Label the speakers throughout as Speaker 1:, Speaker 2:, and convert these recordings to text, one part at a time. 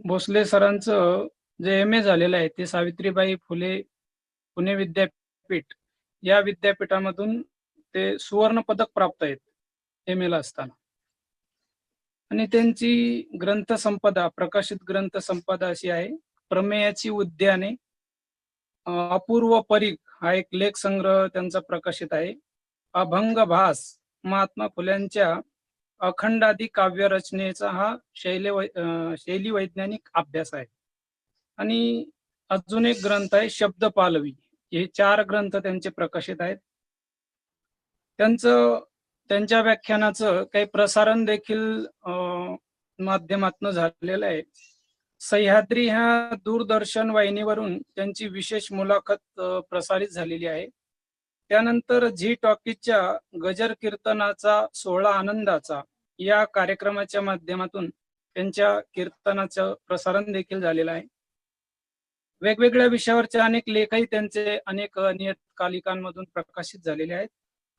Speaker 1: भोसले सरांचं जे M A झालेलं आहे ते सावित्रीबाई फुले पुणे विद्यापीठ या विद्यापीठामधून ते सुवर्ण पदक प्राप्त आहेत एम ए ला असताना. आणि त्यांची ग्रंथसंपदा, प्रकाशित ग्रंथसंपदा अशी आहे, प्रमेयाची उद्याने, अपूर्व परीघ हा एक लेख संग्रह त्यांचा प्रकाशित आहे. अभंग भास महात्मा फुल्यांच्या अखंडादी काव्य रचनेचा हा शैली वैज्ञानिक अभ्यास आहे. आणि अजून एक ग्रंथ आहे शब्द पालवी. हे 4 ग्रंथ त्यांचे प्रकाशित आहेत. त्यांच्या व्याख्यानाचं काही प्रसारण देखील माध्यमातून झालेलं आहे. सह्याद्री ह्या दूरदर्शन वाहिनीवरून त्यांची विशेष मुलाखत प्रसारित झालेली आहे. त्यानंतर झी टॉकीजच्या गजर कीर्तनाचा सोहळा आनंदाचा या कार्यक्रमाच्या माध्यमातून त्यांच्या कीर्तनाचं प्रसारण देखील झालेलं आहे. वेगवेगळ्या विषयावरचे अनेक लेखही त्यांचे अनेक नियतकालिकांमधून प्रकाशित झालेले आहेत.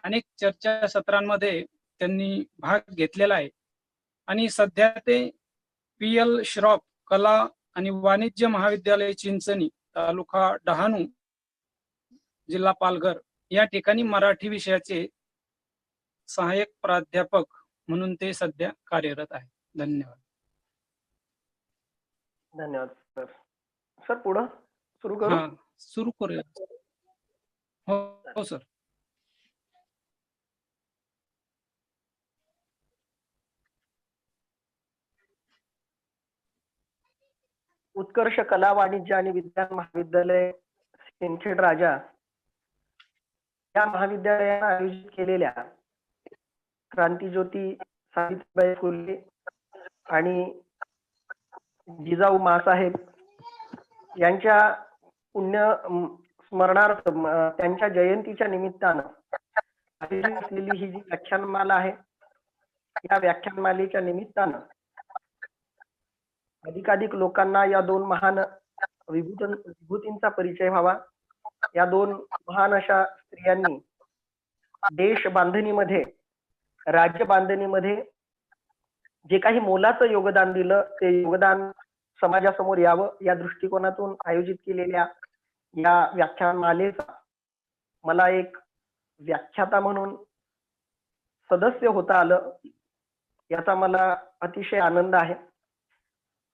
Speaker 1: अनेक चर्चासत्रांमध्ये त्यांनी भाग घेतलेला आहे. आणि सध्या ते PL श्रॉफ कला आणि वाणिज्य महाविद्यालय चिंचणी, तालुका डहाणू, जिल्हा पालघर या ठिकाणी मराठी विषयाचे सहाय्यक प्राध्यापक म्हणून ते सध्या कार्यरत आहे. धन्यवाद.
Speaker 2: धन्यवाद सर. सर पुढे सुरू करू?
Speaker 1: हा, सुरू करूया. हो सर.
Speaker 2: उत्कर्ष कला वाणिज्य आणि विज्ञान महाविद्यालय सिंदखेड राजा या महाविद्यालयाने आयोजित केलेल्या क्रांतीज्योती सावित्रीबाई फुले आणि जिजाऊ मासाहेब यांच्या पुण्य स्मरणार्थ त्यांच्या जयंतीच्या निमित्तानं असलेली ही जी व्याख्यानमाला आहे, या व्याख्यानमालेच्या निमित्तानं अधिकाधिक लोकांना या 2 महान विभूतींचा परिचय व्हावा. या 2 महान अशा स्त्रियांनी देश बांधणीमध्ये, राज्य बांधणीमध्ये जे काही मोलाचं योगदान दिलं, ते योगदान समाजासमोर यावं या दृष्टिकोनातून आयोजित केलेल्या या व्याख्यानमालेचा मला एक व्याख्याता म्हणून सदस्य होता आलं, याचा मला अतिशय आनंद आहे.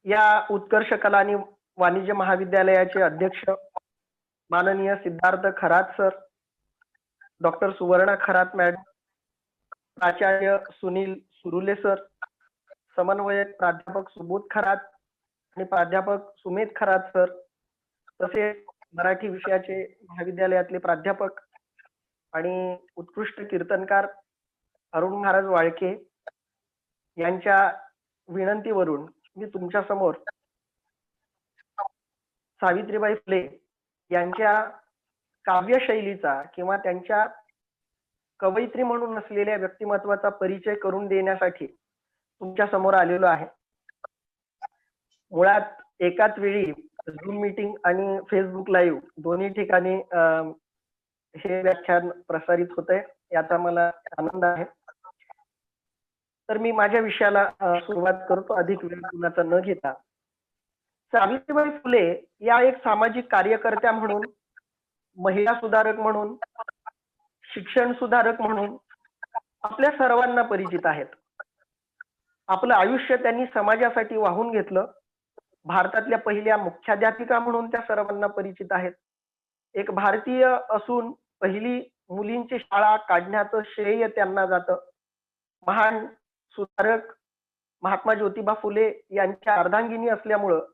Speaker 2: या उत्कर्ष कला आणि वाणिज्य महाविद्यालयाचे अध्यक्ष माननीय Siddharth Kharat sir, doctor Suvarna Kharat madam, प्राचार्य सुनील सुरुले सर, समन्वयक प्राध्यापक सुबोध खरात आणि प्राध्यापक सुमेध खरात सर, तसेच मराठी विषयाचे महाविद्यालयातले प्राध्यापक आणि उत्कृष्ट कीर्तनकार अरुण महाराज वाळके यांच्या विनंतीवरून मी तुमच्या समोर सावित्रीबाई फुले यांच्या काव्यशैलीचा किंवा त्यांच्या कवयित्री म्हणून असलेल्या व्यक्तिमत्वाचा परिचय करून देण्यासाठी तुमच्या समोर आलेलो आहे. मुळात एकाच वेळी झूम मीटिंग आणि फेसबुक लाईव्ह दोन्ही ठिकाणी हे व्याख्यान प्रसारित होतंय, याचा मला आनंद आहे. तर मी माझ्या विषयाला सुरुवात करतो, अधिक वेळ कुणाचा न घेता. सावित्रीबाई फुले या एक सामाजिक कार्यकर्त्या म्हणून, महिला सुधारक म्हणून, शिक्षण सुधारक म्हणून आपल्या सर्वांना परिचित आहेत. आपलं आयुष्य त्यांनी समाजासाठी वाहून घेतलं. भारतातल्या पहिल्या मुख्याध्यापिका म्हणून त्या सर्वांना परिचित आहेत. एक भारतीय असून पहिली मुलींची शाळा काढण्याचं श्रेय त्यांना जातं. महान सुधारक महात्मा ज्योतिबा फुले यांच्या अर्धांगिनी असल्यामुळं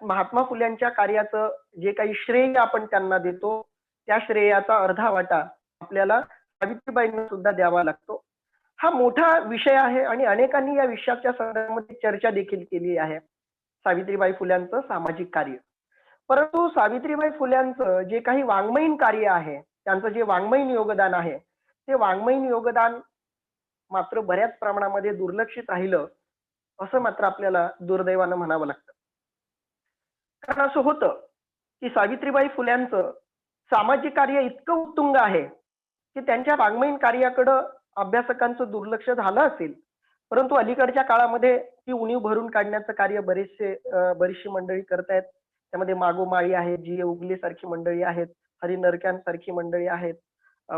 Speaker 2: महात्मा फुल्यांच्या कार्याचं जे काही श्रेय आपण त्यांना देतो, त्या श्रेयाचा अर्धा वाटा आपल्याला सावित्रीबाईंना सुद्धा द्यावा लागतो. हा मोठा विषय आहे आणि अनेकांनी या विषयाच्या संदर्भामध्ये चर्चा देखील केली आहे, सावित्रीबाई फुल्यांचं सामाजिक कार्य. परंतु सावित्रीबाई फुल्यांचं जे काही वाङ्मयीन कार्य आहे, त्यांचं जे वाङ्मयीन योगदान आहे, ते वाङ्मयीन योगदान मात्र बऱ्याच प्रमाणामध्ये दुर्लक्षित राहिलं, असं मात्र आपल्याला दुर्दैवानं म्हणावं लागतं. कारण असं होतं की सावित्रीबाई फुल्यांचं सामाजिक कार्य इतकं उत्तुंग आहे की त्यांच्या वाङ्मयीन कार्याकडं अभ्यासकांचं दुर्लक्ष झालं असेल, परंतु अलीकडच्या काळामध्ये ती उणीव भरून काढण्याचं कार्य बरीचशी मंडळी करतायत. त्यामध्ये मागोमाळी आहे, जी उगले सारखी मंडळी आहेत, हरी नरक्यांसारखी मंडळी आहेत,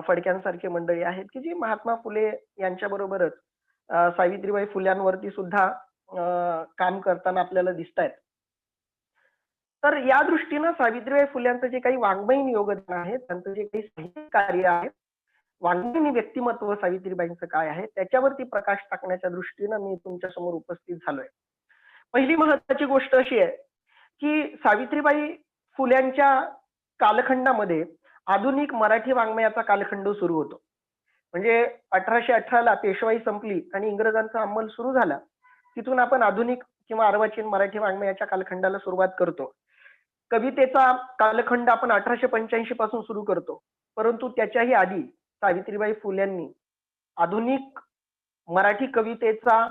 Speaker 2: फडक्यांसारखी मंडळी आहेत, की जी महात्मा फुले यांच्या बरोबरच सावित्रीबाई फुल्यांवरती सुद्धा काम करताना आपल्याला दिसतायत. तर या दृष्टीनं सावित्रीबाई फुल्यांचं जे काही वाङ्मयीन योगदान आहे, त्यांचं जे काही साहित्यिक कार्य आहे, वाङ्मयीन व्यक्तिमत्व सावित्रीबाईंचं काय आहे, त्याच्यावरती प्रकाश टाकण्याच्या दृष्टीनं मी तुमच्या समोर उपस्थित झालोय. पहिली महत्वाची गोष्ट अशी आहे, की सावित्रीबाई फुल्यांच्या कालखंडामध्ये आधुनिक मराठी वाङ्मयाचा कालखंड सुरू होतो. म्हणजे 1818ला पेशवाई संपली आणि इंग्रजांचा अंमल सुरू झाला. तिथून आपण आधुनिक किंवा अर्वाचीन मराठी वाङ्मयाच्या कालखंडाला सुरुवात करतो. कवितेचा कालखंड आपण 1885 पासून सुरू करतो. परंतु त्याच्याही आधी सावित्रीबाई फुल्यांनी आधुनिक मराठी कवितेचा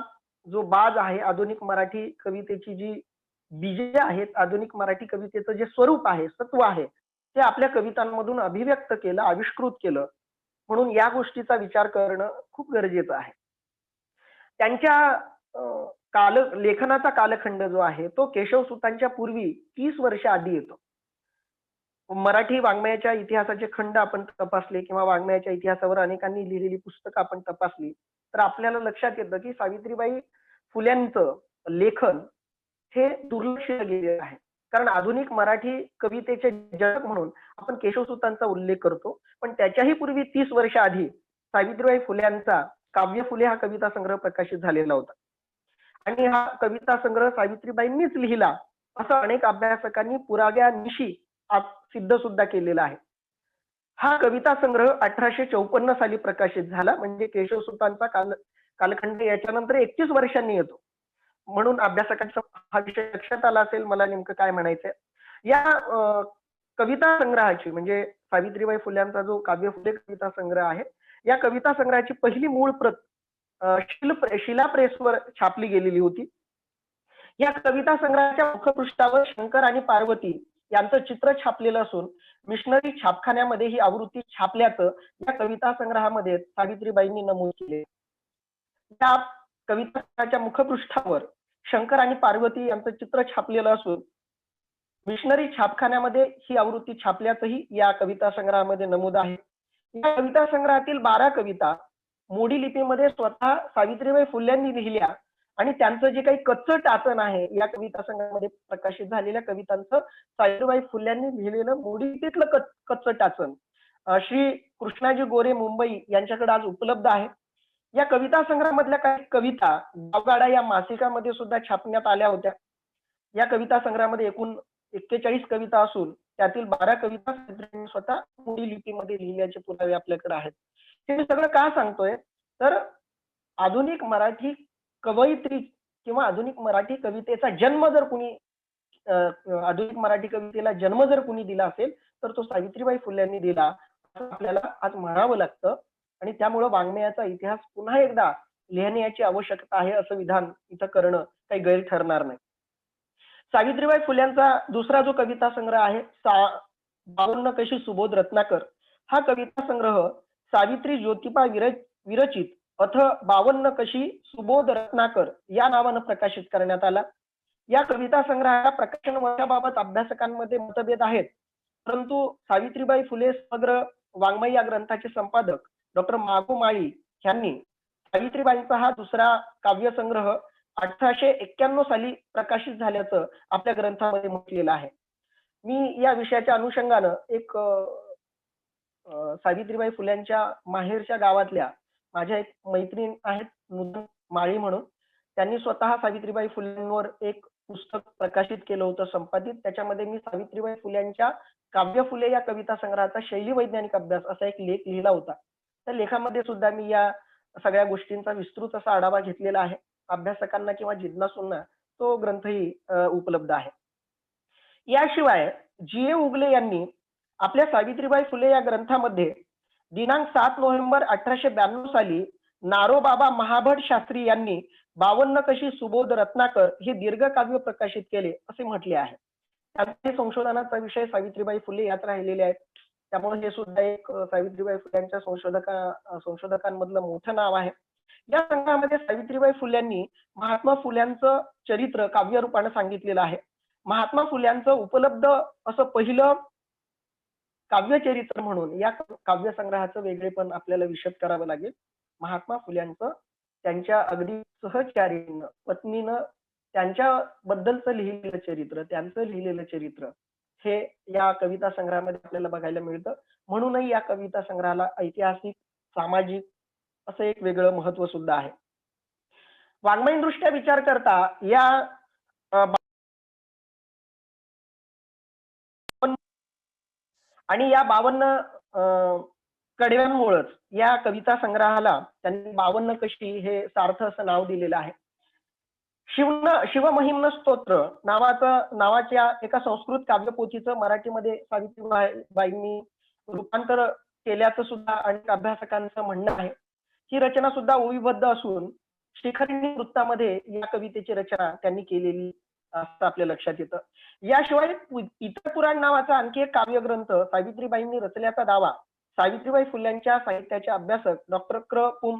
Speaker 2: जो बाज आहे, आधुनिक मराठी कवितेची जी बीजे आहेत, आधुनिक मराठी कवितेचं जे स्वरूप आहे, सत्व आहे, ते आपल्या कवितांमधून अभिव्यक्त केलं, आविष्कृत केलं. म्हणून या गोष्टीचा विचार करणं खूप गरजेचं आहे. त्यांच्या लेखनाचा कालखंड जो आहे तो केशवसुतांच्या पूर्वी 30 वर्ष आधी येतो. मराठी वाङ्मयाच्या इतिहासाचे खंड आपण तपासले किंवा वाङ्मयाच्या इतिहासावर अनेकांनी लिहिलेली पुस्तकं आपण तपासली तर आपल्याला लक्षात येतं की सावित्रीबाई फुल्यांचं लेखन हे दुर्लक्षित गेलेलं आहे. कारण आधुनिक मराठी कवितेचे जनक म्हणून आपण केशवसुतांचा उल्लेख करतो, पण त्याच्याही पूर्वी 30 वर्ष आधी सावित्रीबाई फुल्यांचा काव्य फुले हा कविता संग्रह प्रकाशित झालेला होता. आणि हा कविता संग्रह सावित्रीबाईंनीच लिहिला असं अनेक अभ्यासकांनी पुराव्यानिशी आज सिद्ध सुद्धा केलेला आहे. हा कविता संग्रह 1854 साली प्रकाशित झाला. म्हणजे केशवसुतांचा कालखंड याच्यानंतर 31 वर्षांनी येतो. म्हणून अभ्यासकांचा हा विषय लक्षात आला असेल मला नेमकं काय म्हणायचंय. या कविता संग्रहाची म्हणजे सावित्रीबाई फुल्यांचा जो काव्य फुले कविता संग्रह आहे, या कविता संग्रहाची पहिली मूळ प्रत शिला प्रेसवर छापली गेलेली होती. या कविता संग्रहाच्या मुखपृष्ठावर शंकर आणि पार्वती यांचं चित्र छापलेलं असून मिशनरी छापखान्यामध्ये ही आवृत्ती छापल्याचं या कविता संग्रहामध्ये सावित्रीबाईंनी नमूद केले. या कविता संग्रहाच्या मुखपृष्ठावर शंकर आणि पार्वती यांचं चित्र छापलेलं असून मिशनरी छापखान्यामध्ये ही आवृत्ती छापल्याचंही या कविता संग्रहामध्ये नमूद आहे. या कविता संग्रहातील 12 कविता मोडी लिपीमध्ये स्वतः सावित्रीबाई फुल्यांनी लिहिल्या आणि त्यांचं जे काही कच्चं टाचन आहे या कविता संग्रहामध्ये प्रकाशित झालेल्या कवितांचं सावित्रीबाई फुल्यांनी लिहिलेलं मोडी लिपीतलं कच्चं टाचन श्री कृष्णाजी गोरे मुंबई यांच्याकडे आज उपलब्ध आहे. या कविता संग्रहामधल्या काही कविता गावगाडा या मासिकामध्ये सुद्धा छापण्यात आल्या होत्या. या कविता संग्रहामध्ये एकूण 41 कविता असून त्यातील 12 कविता सावित्रीबाईंनी स्वतः मोडी लिपीमध्ये लिहिल्याचे पुरावे आपल्याकडे आहेत. हे मी सगळं का सांगतोय तर आधुनिक मराठी कवयित्री किंवा आधुनिक मराठी कवितेचा जन्म जर कुणी आधुनिक मराठी कवितेला जन्म जर कुणी दिला असेल तर तो सावित्रीबाई फुल्यांनी दिला असं आपल्याला आज म्हणावं लागतं. आणि त्यामुळे वाङ्मयाचा इतिहास पुन्हा एकदा लिहिण्याची आवश्यकता आहे असं विधान इथं करणं काही गैर ठरणार नाही. सावित्रीबाई फुल्यांचा दुसरा जो कविता संग्रह आहे 52 कशी सुबोध रत्नाकर, हा कविता संग्रह सावित्री ज्योतिबा विरचित अथ 52 कशी सुबोध रत्नाकर या नावानं प्रकाशित करण्यात आला. या कविता संग्रहाच्या प्रकाशन वर्षाबाबत अभ्यासकांमध्ये मतभेद आहेत, परंतु सावित्रीबाई फुले समग्र वाङ्मय या ग्रंथाचे संपादक डॉक्टर मागोमाळी यांनी सावित्रीबाईंचा हा दुसरा काव्य संग्रह 1891 साली प्रकाशित झाल्याचं आपल्या ग्रंथामध्ये म्हटलेलं आहे. मी या विषयाच्या अनुषंगानं एक सावित्रीबाई फुल्यांच्या माहेरच्या गावातल्या माझ्या एक मैत्रीण आहेत नुतन माळी म्हणून, त्यांनी स्वतः सावित्रीबाई फुल्यांवर एक पुस्तक प्रकाशित केलं होतं संपादित. त्याच्यामध्ये मी सावित्रीबाई फुल्यांच्या काव्य फुले या कविता संग्रहाचा शैली वैज्ञानिक अभ्यास असा एक लेख लिहिला होता. त्या लेखामध्ये सुद्धा मी या सगळ्या गोष्टींचा विस्तृत असा आढावा घेतलेला आहे. अभ्यासकांना किंवा जिज्ञासूंना तो ग्रंथही उपलब्ध आहे. याशिवाय जी ए उगले यांनी आपल्या सावित्रीबाई फुले या ग्रंथामध्ये दिनांक 7 नोव्हेंबर 1892 साली नारोबाबा महाभट शास्त्री यांनी 52 कशी सुबोध रत्नाकर हे दीर्घ काव्य प्रकाशित केले असे म्हटले आहे. त्यांच्या संशोधनाचा विषय सावित्रीबाई फुले यात राहिलेले आहेत. त्यामुळे हे सुद्धा एक सावित्रीबाई फुल्यांच्या संशोधकांमधलं मोठं नाव आहे. या संग्रहामध्ये सावित्रीबाई फुल्यांनी महात्मा फुल्यांचं चरित्र काव्यरूपाने सांगितलेलं आहे. महात्मा फुल्यांचं उपलब्ध असं पहिलं काव्यचरित्र म्हणून या काव्यसंग्रहाचं वेगळेपण आपल्याला विशद करावं लागेल. महात्मा फुल्यांचं त्यांच्या अगदी सहचारीनं, पत्नीनं त्यांच्याबद्दलचं लिहिलेलं चरित्र, त्यांचं लिहिलेलं चरित्र हे या कविता संग्रहामध्ये आपल्याला बघायला मिळतं. म्हणूनही या कविता संग्रहाला ऐतिहासिक, सामाजिक असं एक वेगळं महत्व सुद्धा आहे. वाङ्मयदृष्ट्या विचार करता या आणि या 52 कडव्यांमुळेच या कविता संग्रहाला त्यांनी 52 कशी हे सार्थ असं नाव दिलेलं आहे. शिवमहिम्न स्तोत्र नावाच्या एका संस्कृत काव्यपोथीचं मराठीमध्ये सावित्रीबाईंनी रूपांतर केल्याचं सुद्धा अनेक अभ्यासकांचं म्हणणं आहे. ही रचना सुद्धा ओवीबद्ध असून शिखरिणी वृत्तामध्ये या कवितेची रचना त्यांनी केलेली असं आपल्या लक्षात येतं. याशिवाय इतर पुराण नावाचा आणखी एक काव्यग्रंथ सावित्रीबाईंनी रचल्याचा दावा सावित्रीबाई फुल्यांच्या साहित्याचे अभ्यासक डॉक्टर पुं.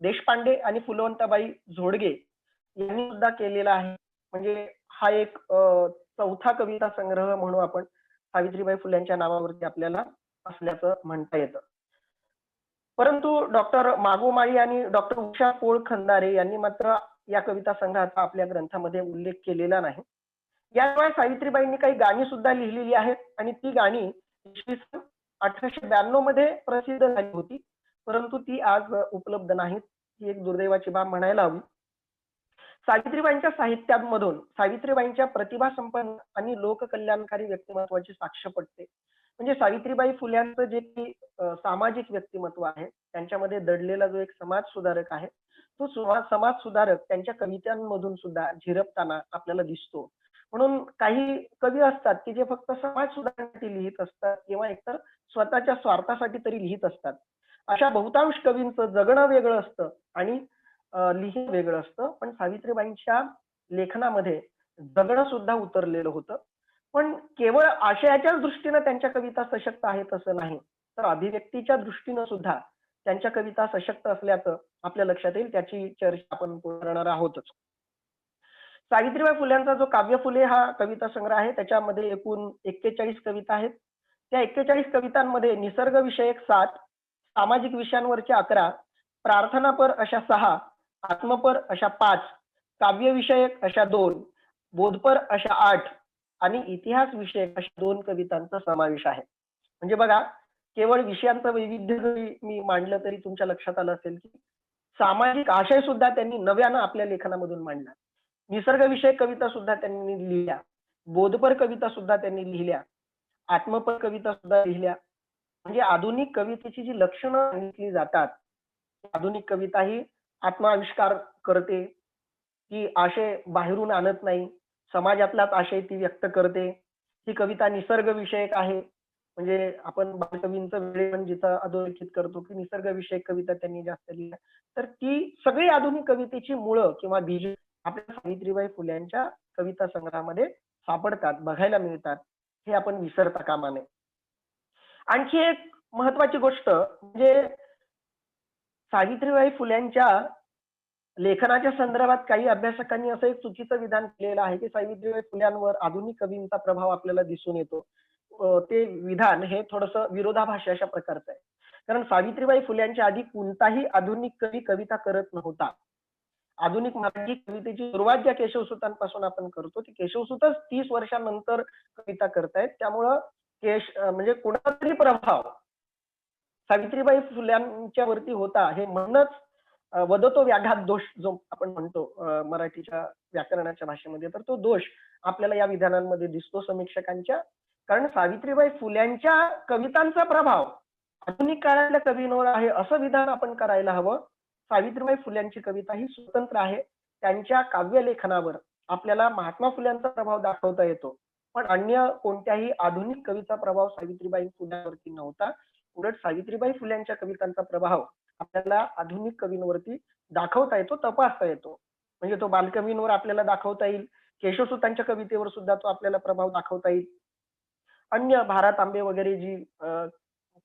Speaker 2: देशपांडे आणि फुलवंताबाई झोडगे यांनी सुद्धा केलेला आहे. म्हणजे हा एक चौथा कविता संग्रह म्हणून आपण सावित्रीबाई फुल्यांच्या नावावरती आपल्याला असल्याचं म्हणता येतं. परंतु डॉक्टर मागोमाळी आणि डॉक्टर उषा पोळ खंदारे यांनी मात्र या कविता संग्रहाचा आपल्या ग्रंथामध्ये उल्लेख केलेला नाही. याशिवाय सावित्रीबाईंनी काही गाणी सुद्धा लिहिलेली आहेत आणि ती गाणी इसवी सन 1892 मध्ये प्रसिद्ध झाली होती, परंतु ती आज उपलब्ध नाहीत. ही एक दुर्दैवाची बाब म्हणायला हवी. सावित्रीबाईंच्या साहित्यांमधून सावित्रीबाईंच्या प्रतिभासंपन्न आणि लोककल्याणकारी व्यक्तिमत्वाची साक्ष पडते. म्हणजे सावित्रीबाई फुल्यांचं जे काही सामाजिक व्यक्तिमत्व आहे त्यांच्यामध्ये दडलेला जो एक समाज सुधारक आहे तो समाज सुधारक त्यांच्या कवितांमधून सुद्धा झिरपताना आपल्याला दिसतो. म्हणून काही कवी असतात की जे फक्त समाज सुधारण्यासाठी लिहित असतात किंवा एकतर स्वतःच्या स्वार्थासाठी तरी लिहित असतात. अशा बहुतांश कवींचं जगणं वेगळं असतं आणि लिहिणं वेगळं असतं. पण सावित्रीबाईंच्या लेखनामध्ये जगणं सुद्धा उतरलेलं होतं. पण केवळ आशयाच्याच दृष्टीनं त्यांच्या कविता सशक्त आहेत असं नाही, तर अभिव्यक्तीच्या दृष्टीनं सुद्धा त्यांच्या कविता सशक्त असल्याचं आपल्या लक्षात येईल. त्याची चर्चा आपण करणार आहोतच. सावित्रीबाई फुल्यांचा जो काव्य फुले हा कविता संग्रह आहे त्याच्यामध्ये एकूण 41 कविता आहेत. त्या 41 कवितांमध्ये निसर्ग विषयक 7, सामाजिक विषयांवरच्या 11, प्रार्थनापर अशा 6, आत्मपर अशा 5, काव्यविषयक अशा 2, बोधपर अशा 8 आणि इतिहास विषयक अशा 2 कवितांचा समावेश आहे. म्हणजे बघा, केवळ विषयांचं वैविध्य जरी मी मांडलं तरी तुमच्या लक्षात आलं असेल की सामाजिक आशय सुद्धा त्यांनी नव्यानं आपल्या लेखनामधून मांडला. निसर्ग विषयक कविता सुद्धा त्यांनी लिहिल्या, बोधपर कविता सुद्धा त्यांनी लिहिल्या, आत्मपर कविता सुद्धा लिहिल्या. म्हणजे आधुनिक कवितेची जी लक्षणं सांगितली जातात, आधुनिक कविता ही आत्माविष्कार करते, ती आशय बाहेरून आणत नाही, समाजातलाच आशय ती व्यक्त करते. ही कविता निसर्ग विषयक आहे. म्हणजे आपण बालकवींचं वेळेपण जिथं अधोरेखित करतो की निसर्ग विषयक कविता त्यांनी जास्त लिहिल्या, तर ती सगळी आधुनिक कवितेची मुळं किंवा बीज आपल्या सावित्रीबाई फुल्यांच्या कविता संग्रहामध्ये सापडतात, बघायला मिळतात. हे आपण विसरता कामा नये. आणखी एक महत्वाची गोष्ट म्हणजे सावित्रीबाई फुल्यांच्या लेखनाच्या संदर्भात काही अभ्यासकांनी असं एक चुकीचं विधान केलेलं आहे की सावित्रीबाई फुल्यांवर आधुनिक कवींचा प्रभाव आपल्याला दिसून येतो. ते विधान हे थोडंसं विरोधाभासी अशा प्रकारचं आहे. कारण सावित्रीबाई फुल्यांच्या आधी कोणताही आधुनिक कवी कविता करत नव्हता. आधुनिक मराठी कवितेची सुरुवात ज्या केशवसुतांपासून आपण करतो ती केशवसुतच 30 वर्षांनंतर कविता करतायत. त्यामुळं म्हणजे कोणाचा तरी प्रभाव सावित्रीबाई फुल्यांच्या वरती होता हे म्हणणंच वदतो व्याघात दोष जो आपण म्हणतो मराठीच्या व्याकरणाच्या भाषेमध्ये, तर तो दोष आपल्याला या विधानांमध्ये दिसतो समीक्षकांच्या. कारण सावित्रीबाई फुल्यांच्या कवितांचा प्रभाव आधुनिक काळातल्या कवींवर आहे असं विधान आपण करायला हवं. सावित्रीबाई फुल्यांची कविता ही स्वतंत्र आहे. त्यांच्या काव्यलेखनावर आपल्याला महात्मा फुल्यांचा प्रभाव दाखवता येतो, पण अन्य कोणत्याही आधुनिक कवीचा प्रभाव सावित्रीबाई फुल्यांवरती नव्हता. उलट सावित्रीबाई फुल्यांच्या कवितांचा प्रभाव आपल्याला आधुनिक कवींवरती दाखवता येतो, तपासता येतो. म्हणजे तो बालकवींवर आपल्याला दाखवता येईल, केशवसुतांच्या कवितेवर सुद्धा तो आपल्याला प्रभाव दाखवता येईल. अन्य भारत आंबे वगैरे जी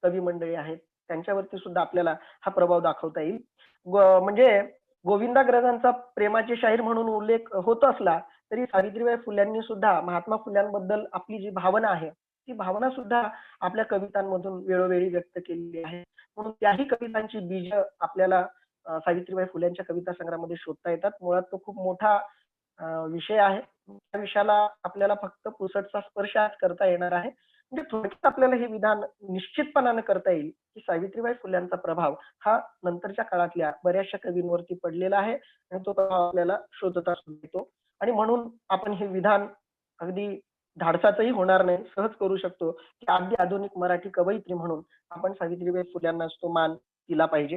Speaker 2: कवी मंडळी आहेत त्यांच्यावरती सुद्धा आपल्याला हा प्रभाव दाखवता येईल. म्हणजे गोविंदाग्रजांचा प्रेमाचे शाहीर म्हणून उल्लेख होत असला तरी सावित्रीबाई फुल्यांनी सुद्धा महात्मा फुल्यांबद्दल आपली जी भावना आहे ती भावना सुद्धा आपल्या कवितांमधून वेळोवेळी व्यक्त केलेली आहे. म्हणून त्याही कवितांची बीज आपल्याला सावित्रीबाई फुल्यांच्या कविता संग्रहामध्ये शोधता येतात. मुळात तो खूप मोठा विषय आहे. त्या विषयाला आपल्याला फक्त पुसटचा स्पर्श आज करता येणार आहे. म्हणजे थोडक्यात आपल्याला हे विधान निश्चितपणाने करता येईल की सावित्रीबाई फुल्यांचा प्रभाव हा नंतरच्या काळातल्या बऱ्याचशा कवींवरती पडलेला आहे आणि तो प्रभाव आपल्याला शोधता सुद्धा येतो. आणि म्हणून आपण हे विधान अगदी धाडसाचंही होणार नाही, सहज करू शकतो की आद्य आधुनिक मराठी कवयित्री म्हणून आपण सावित्रीबाई फुल्यांनाच तो मान दिला पाहिजे.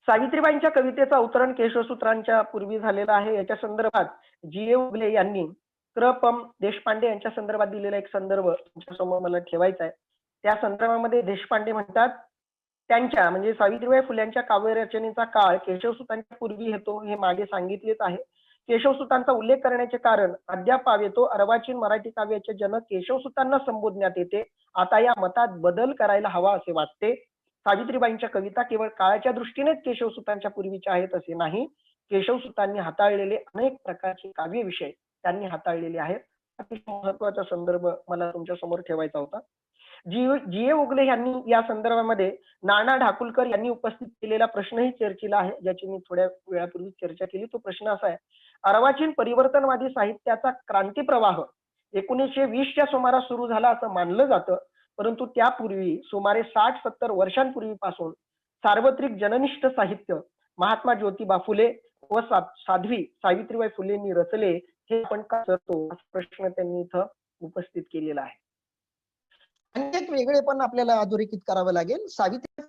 Speaker 2: सावित्रीबाईंच्या कवितेचं अवतरण केशवसूत्रांच्या पूर्वी झालेलं आहे. याच्या संदर्भात जी. ए. उगले यांनी देशपांडे यांच्या संदर्भात दिलेला एक संदर्भ तुमच्यासमोर मला ठेवायचा आहे. त्या संदर्भामध्ये देशपांडे म्हणतात, त्यांच्या म्हणजे सावित्रीबाई फुल्यांच्या काव्यरचनेचा काळ केशवसूतांच्या पूर्वी येतो हे मागे सांगितलेच आहे. केशवसूतांचा उल्लेख करण्याचे कारण अद्याप येतो अर्वाचीन मराठी काव्याचे जनक केशवसूतांना संबोधण्यात येते. आता या मतात बदल करायला हवा असे वाटते. सावित्रीबाईंच्या कविता केवळ काळाच्या दृष्टीनेच केशवसूतांच्या पूर्वीच्या आहेत असे नाही. केशवसूतांनी हाताळलेले अनेक प्रकारचे काव्य विषय त्यांनी हाताळलेले आहेत. अतिशय महत्वाचा संदर्भ मला तुमच्या समोर ठेवायचा होता. जी. ए. उगले यांनी या संदर्भामध्ये नाना ढाकुलकर यांनी उपस्थित केलेला प्रश्नही चर्चेला आहे, ज्याची मी थोड्या वेळापूर्वी चर्चा केली. तो प्रश्न असा आहे, अर्वाचीन परिवर्तनवादी साहित्याचा क्रांती प्रवाह 1920च्या सुमारास सुरू झाला असं मानलं जातं. परंतु त्यापूर्वी सुमारे 60-70 वर्षांपूर्वीपासून सार्वत्रिक जननिष्ठ साहित्य महात्मा ज्योतिबा फुले व साध्वी सावित्रीबाई फुलेंनी रचले हे आपण का करतो असा प्रश्न त्यांनी इथं उपस्थित केलेला आहे.
Speaker 3: आणि एक वेगळे पण आपल्याला अधोरेखित करावं लागेल. सावित्री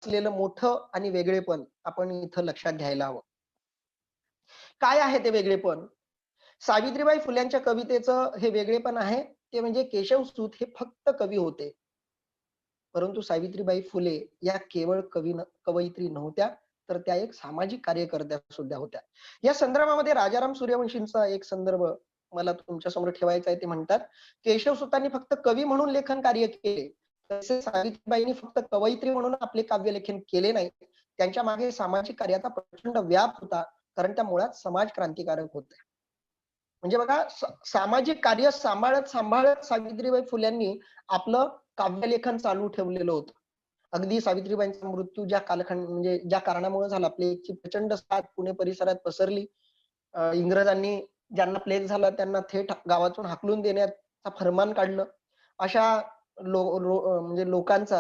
Speaker 3: असलेलं मोठं आणि वेगळेपण आपण इथं लक्षात घ्यायला हवं. काय आहे ते वेगळेपण? सावित्रीबाई फुल्यांच्या कवितेचं हे वेगळेपण आहे ते म्हणजे केशवसूत हे फक्त कवी होते, परंतु सावित्रीबाई फुले या केवळ कवयित्री नव्हत्या, तर त्या एक सामाजिक कार्यकर्त्या सुद्धा होत्या. या संदर्भामध्ये राजाराम सूर्यवंशींचा एक संदर्भ मला तुमच्या समोर ठेवायचा आहे. ते म्हणतात, केशवसूतांनी फक्त कवी म्हणून लेखन कार्य केले, तसे सावित्रीबाईंनी फक्त कवयित्री म्हणून आपले काव्यलेखन केले नाही. त्यांच्या मागे सामाजिक कार्याचा प्रचंड व्याप होता, कारण त्या मुळात समाज क्रांतिकारक होत्या. म्हणजे बघा, सामाजिक कार्य सांभाळत सावित्रीबाई फुल्यांनी आपलं काव्यलेखन चालू ठेवलेलं होतं. अगदी सावित्रीबाईंचा मृत्यू ज्या कालखंड म्हणजे ज्या कारणामुळे झाला, प्लेगची प्रचंड साथ पुणे परिसरात पसरली. इंग्रजांनी ज्यांना प्लेग झाला त्यांना थेट गावातून हाकलून देण्याचा फरमान काढलं. अशा म्हणजे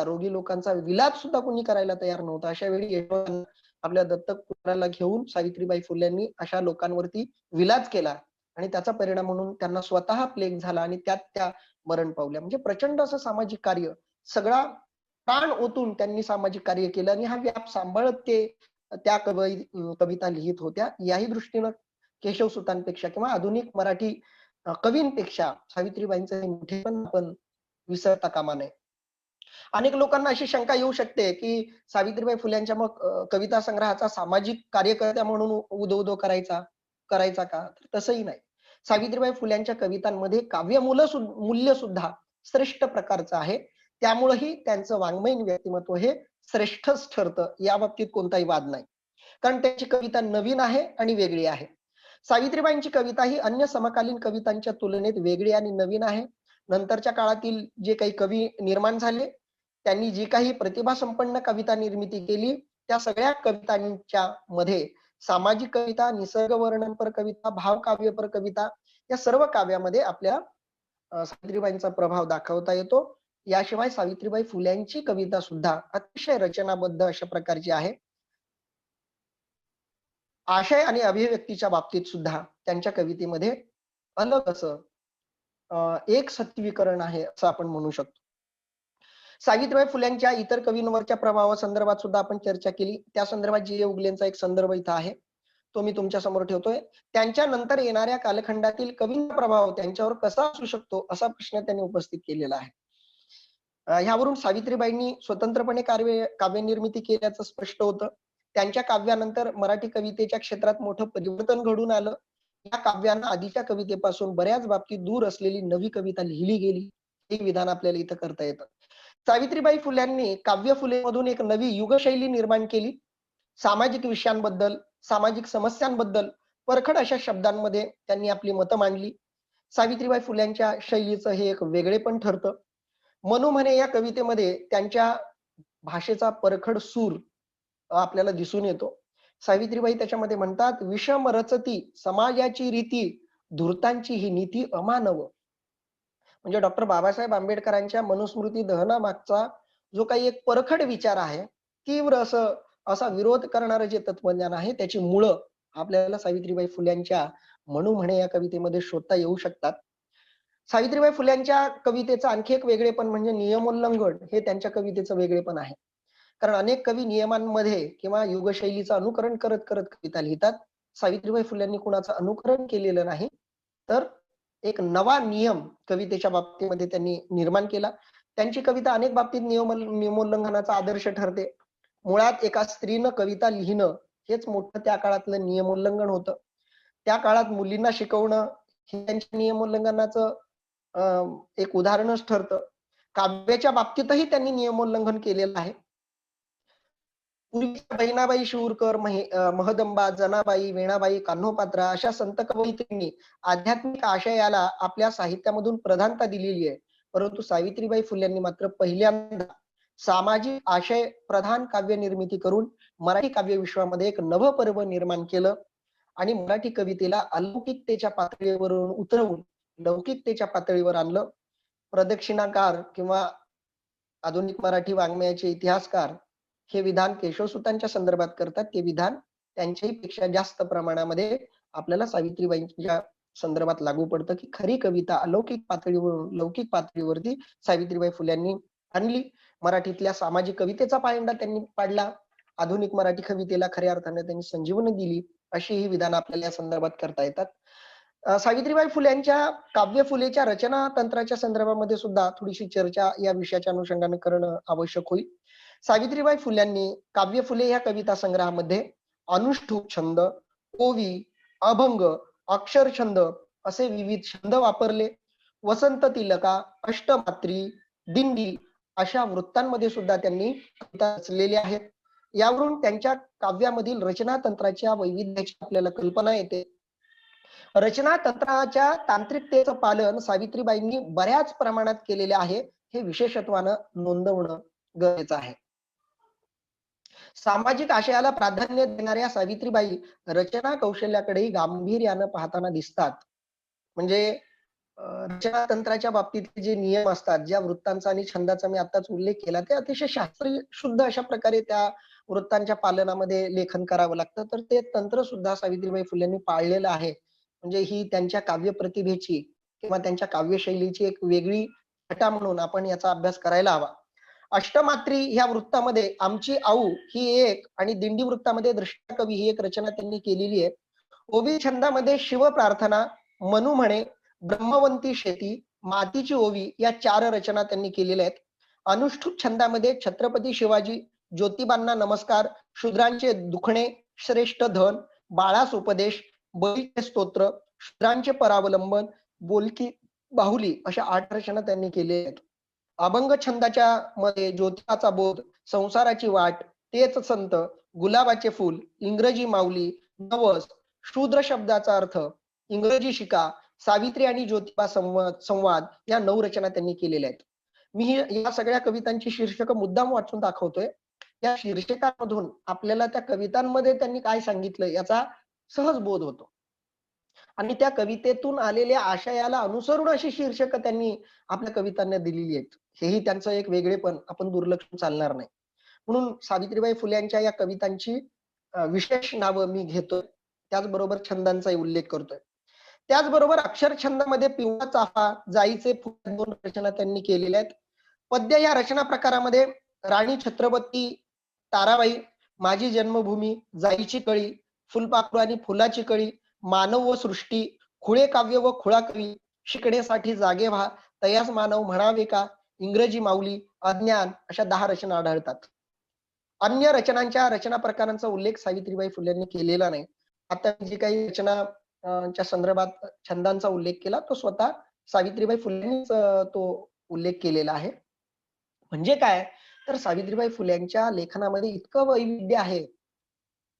Speaker 3: रोगी लोकांचा विलाप सुद्धा कोणी करायला तयार नव्हता. अशा वेळी यशवंतांना आपल्या दत्तक पुत्राला घेऊन सावित्रीबाई फुल्यांनी अशा लोकांवरती विलाप केला आणि त्याचा परिणाम म्हणून त्यांना स्वतः प्लेग झाला आणि त्यात त्या मरण पावल्या. म्हणजे प्रचंड असं सामाजिक कार्य, सगळा प्राण ओतून त्यांनी सामाजिक कार्य केलं आणि हा व्याप सांभाळत ते त्या कविता लिहित होत्या. याही दृष्टीनं केशवसूतांपेक्षा किंवा आधुनिक मराठी कवींपेक्षा सावित्रीबाईंचं मोठेपण आपण विसरता कामा नये. अनेक लोकांना अशी शंका येऊ शकते की सावित्रीबाई फुल्यांच्या मग कविता संग्रहाचा सामाजिक कार्यकर्त्या म्हणून उदो करायचा का? तर तसंही नाही. सावित्रीबाई फुल्यांच्या कवितांमध्ये मूल्य सुद्धा श्रेष्ठ प्रकारचं आहे. त्यामुळेही त्यांचं वाङ्मयीन व्यक्तिमत्व हे श्रेष्ठच ठरतं, या बाबतीत कोणताही वाद नाही. कारण त्यांची कविता नवीन आहे आणि वेगळी आहे. सावित्रीबाईंची कविता ही अन्य समकालीन कवितांच्या तुलनेत वेगळी आणि नवीन आहे. नंतरच्या काळातील जे काही कवी निर्माण झाले, त्यांनी जी काही प्रतिभा संपन्न कविता निर्मिती केली, त्या सगळ्या कवितांच्या मध्ये सामाजिक कविता, निसर्ग वर्णनपर कविता, भावकाव्यपर कविता या सर्व काव्यामध्ये आपल्या सावित्रीबाईंचा प्रभाव दाखवता येतो. याशिवाय सावित्रीबाई फुल्यांची कविता सुद्धा अतिशय रचनाबद्ध अशा प्रकारची आहे. आशय आणि अभिव्यक्तीच्या बाबतीत सुद्धा त्यांच्या कवितेमध्ये अलग असं एक सत्वीकरण आहे असं आपण म्हणू शकतो. सावित्रीबाई फुल्यांच्या इतर कवींवरच्या प्रभावासंदर्भात सुद्धा आपण चर्चा केली. त्या संदर्भात जी. ए. उगलेंचा एक संदर्भ इथं आहे, तो मी तुमच्या समोर ठेवतोय. त्यांच्या नंतर येणाऱ्या कालखंडातील कवींचा प्रभाव त्यांच्यावर कसा असू शकतो असा प्रश्न त्यांनी उपस्थित केलेला आहे. ह्यावरून सावित्रीबाईंनी स्वतंत्रपणे काव्य निर्मिती केल्याचं स्पष्ट होतं. त्यांच्या काव्यानंतर मराठी कवितेच्या क्षेत्रात मोठं परिवर्तन घडून आलं. या काव्यांना आधीच्या कवितेपासून बऱ्याच बाबतीत दूर असलेली नवी कविता लिहिली गेली, हे विधान आपल्याला इथं करता येतं. सावित्रीबाई फुल्यांनी काव्य फुलेमधून एक नवी युगशैली निर्माण केली. सामाजिक विषयांबद्दल, सामाजिक समस्यांबद्दल परखड अशा शब्दांमध्ये त्यांनी आपली मतं मांडली. सावित्रीबाई फुल्यांच्या शैलीचं हे एक वेगळेपण ठरतं. मनू म्हणे या कवितेमध्ये त्यांच्या भाषेचा परखड सूर आपल्याला दिसून येतो. सावित्रीबाई त्याच्यामध्ये म्हणतात, विषम रचती समाजाची रीती, धूर्तांची ही नीती अमानव. म्हणजे डॉक्टर बाबासाहेब आंबेडकरांच्या मनुस्मृती दहनामागचा जो काही एक परखड विचार आहे, तीव्र असा विरोध करणारं जे तत्वज्ञान आहे, त्याची मुळं आपल्याला सावित्रीबाई फुल्यांच्या मनू म्हणे या कवितेमध्ये शोधता येऊ शकतात. सावित्रीबाई फुल्यांच्या कवितेचं आणखी एक वेगळेपण म्हणजे नियमोल्लंघन हे त्यांच्या कवितेचं वेगळेपण आहे. कारण अनेक कवी नियमांमध्ये किंवा युगशैलीचं अनुकरण करत करत कविता लिहितात. सावित्रीबाई फुल्यांनी कुणाचं अनुकरण केलेलं नाही, तर एक नवा नियम कवितेच्या बाबतीमध्ये त्यांनी निर्माण केला. त्यांची कविता अनेक बाबतीत नियमोल्लंघनाचा आदर्श ठरते. मुळात एका स्त्रीनं कविता लिहिणं हेच मोठं त्या काळातलं नियमोल्लंघन होतं. त्या काळात मुलींना शिकवणं हे त्यांच्या नियमोल्लंघनाचं एक उदाहरणच ठरतं. काव्याच्या बाबतीतही त्यांनी नियमोल्लंघन केलेलं आहे. पूर्वीच्या बहिणाबाई शिवूरकर, महदंबा, जनाबाई, वेणाबाई, कान्होपात्रा अशा संत कवयित्रींनी आध्यात्मिक आशयाला आपल्या साहित्यामधून प्रधानता दिलेली आहे. परंतु सावित्रीबाई फुल्यांनी मात्र पहिल्यांदा सामाजिक आशय प्रधान काव्य निर्मिती करून मराठी काव्य विश्वामध्ये एक नवं पर्व निर्माण केलं आणि मराठी कवितेला अलौकिकतेच्या पातळीवरून उतरवून लौकिकतेच्या पातळीवर आणलं. प्रदक्षिणाकार किंवा आधुनिक मराठी वाङ्मयाचे इतिहासकार हे विधान केशवसुतांच्या संदर्भात करतात. ते विधान त्यांच्याही पेक्षा जास्त प्रमाणामध्ये आपल्याला सावित्रीबाईंच्या संदर्भात लागू पडतं की खरी कविता अलौकिक पातळीवरून लौकिक पातळीवरती सावित्रीबाई फुल्यांनी आणली. मराठीतल्या सामाजिक कवितेचा पायंडा त्यांनी पाडला. आधुनिक मराठी कवितेला खऱ्या अर्थाने त्यांनी संजीवनी दिली. अशी ही विधान आपल्याला या संदर्भात करता येतात. सावित्रीबाई फुल्यांच्या काव्य फुलेच्या रचना तंत्राच्या संदर्भामध्ये सुद्धा थोडीशी चर्चा या विषयाच्या अनुषंगाने करणं आवश्यक होईल. सावित्रीबाई फुल्यांनी काव्य फुले या कविता संग्रहामध्ये अनुष्ठुप छंद, ओवी, अभंग, अक्षरछंद असे विविध छंद वापरले. वसंत तिलका, अष्टमात्री, दिंडी अशा वृत्तांमध्ये सुद्धा त्यांनी कविता रचलेल्या आहेत. यावरून त्यांच्या काव्यामधील रचना तंत्राच्या वैविध्याची आपल्याला कल्पना येते. रचना तंत्राच्या तांत्रिकतेचं पालन सावित्रीबाईंनी बऱ्याच प्रमाणात केलेले आहे, हे विशेषत्वानं नोंदवणं गरजेचं आहे. सामाजिक आशयाला प्राधान्य देणाऱ्या सावित्रीबाई रचना कौशल्याकडेही गांभीर्यानं पाहताना दिसतात. म्हणजे रचना तंत्राच्या बाबतीत जे नियम असतात, ज्या वृत्तांचा आणि छंदाचा मी आताच उल्लेख केला, ते अतिशय शास्त्रीय शुद्ध अशा प्रकारे त्या वृत्तांच्या पालनामध्ये लेखन करावं लागतं. तर ते तंत्र सुद्धा सावित्रीबाई फुल्यांनी पाळलेलं आहे. म्हणजे ही त्यांच्या काव्य प्रतिभेची किंवा त्यांच्या काव्यशैलीची एक वेगळी छटा म्हणून आपण याचा अभ्यास करायला हवा. अष्टमात्री ह्या वृत्तामध्ये आमची आऊ ही एक आणि दिंडी वृत्तामध्ये दृष्टा कवी ही एक रचना त्यांनी केलेली आहे. ओवी छंदामध्ये शिव प्रार्थना, मनू म्हणे, ब्रह्मवंती शेती, मातीची ओवी या 4 रचना त्यांनी केलेल्या आहेत. अनुष्ठुप छंदामध्ये छत्रपती शिवाजी, ज्योतिबांना नमस्कार, शूद्रांचे दुखणे, श्रेष्ठ धन, बाळास उपदेश, बळीचे स्तोत्र, शूद्रांचे परावलंबन, बोलकी बाहुली अशा 8 रचना त्यांनी केलेल्या आहेत. अभंग छंदाच्या मध्ये ज्योतिबाचा बोध, संसाराची वाट, तेच संत, गुलाबाचे फूल, इंग्रजी माऊली, नवस, शूद्र शब्दाचा अर्थ, इंग्रजी शिका, सावित्री आणि ज्योतिबा संवाद या 9 रचना त्यांनी केलेल्या आहेत. मी या सगळ्या कवितांची शीर्षक मुद्दाम वाचून दाखवतोय. या शीर्षकांमधून आपल्याला त्या कवितांमध्ये त्यांनी काय सांगितलं याचा सहज बोध होतो आणि त्या कवितेतून आलेल्या आशयाला अनुसरून अशी शीर्षक त्यांनी आपल्या कवितांना दिलेली आहेत. हेही त्यांचं एक वेगळेपण आपण दुर्लक्ष चालणार नाही. म्हणून सावित्रीबाई फुल्यांच्या या कवितांची विशेष नावं मी घेतोय. त्याचबरोबर छंदांचाही उल्लेख करतोय. त्याचबरोबर अक्षर छंदामध्ये पिवळा चाफा, जाईचे फुल 2 रचना त्यांनी केलेल्या आहेत. पद्य या रचना प्रकारामध्ये राणी छत्रपती, ताराबाई, माझी जन्मभूमी, जाईची कळी, फुलपाखरू आणि फुलाची कळी, मानव व सृष्टी, खुळे काव्य व खुळा कवी, शिकण्यासाठी जागे व्हा, तयास मानव म्हणावे का, इंग्रजी माऊली, अज्ञान अशा 10 रचना आढळतात. अन्य रचनांच्या रचना प्रकारांचा उल्लेख सावित्रीबाई फुल्यांनी केलेला नाही. आता जी काही रचना च्या संदर्भात छंदांचा उल्लेख केला तो स्वतः सावित्रीबाई फुलेंनीच तो उल्लेख केलेला आहे. म्हणजे काय, तर सावित्रीबाई फुल्यांच्या लेखनामध्ये इतकं वैविध्य आहे,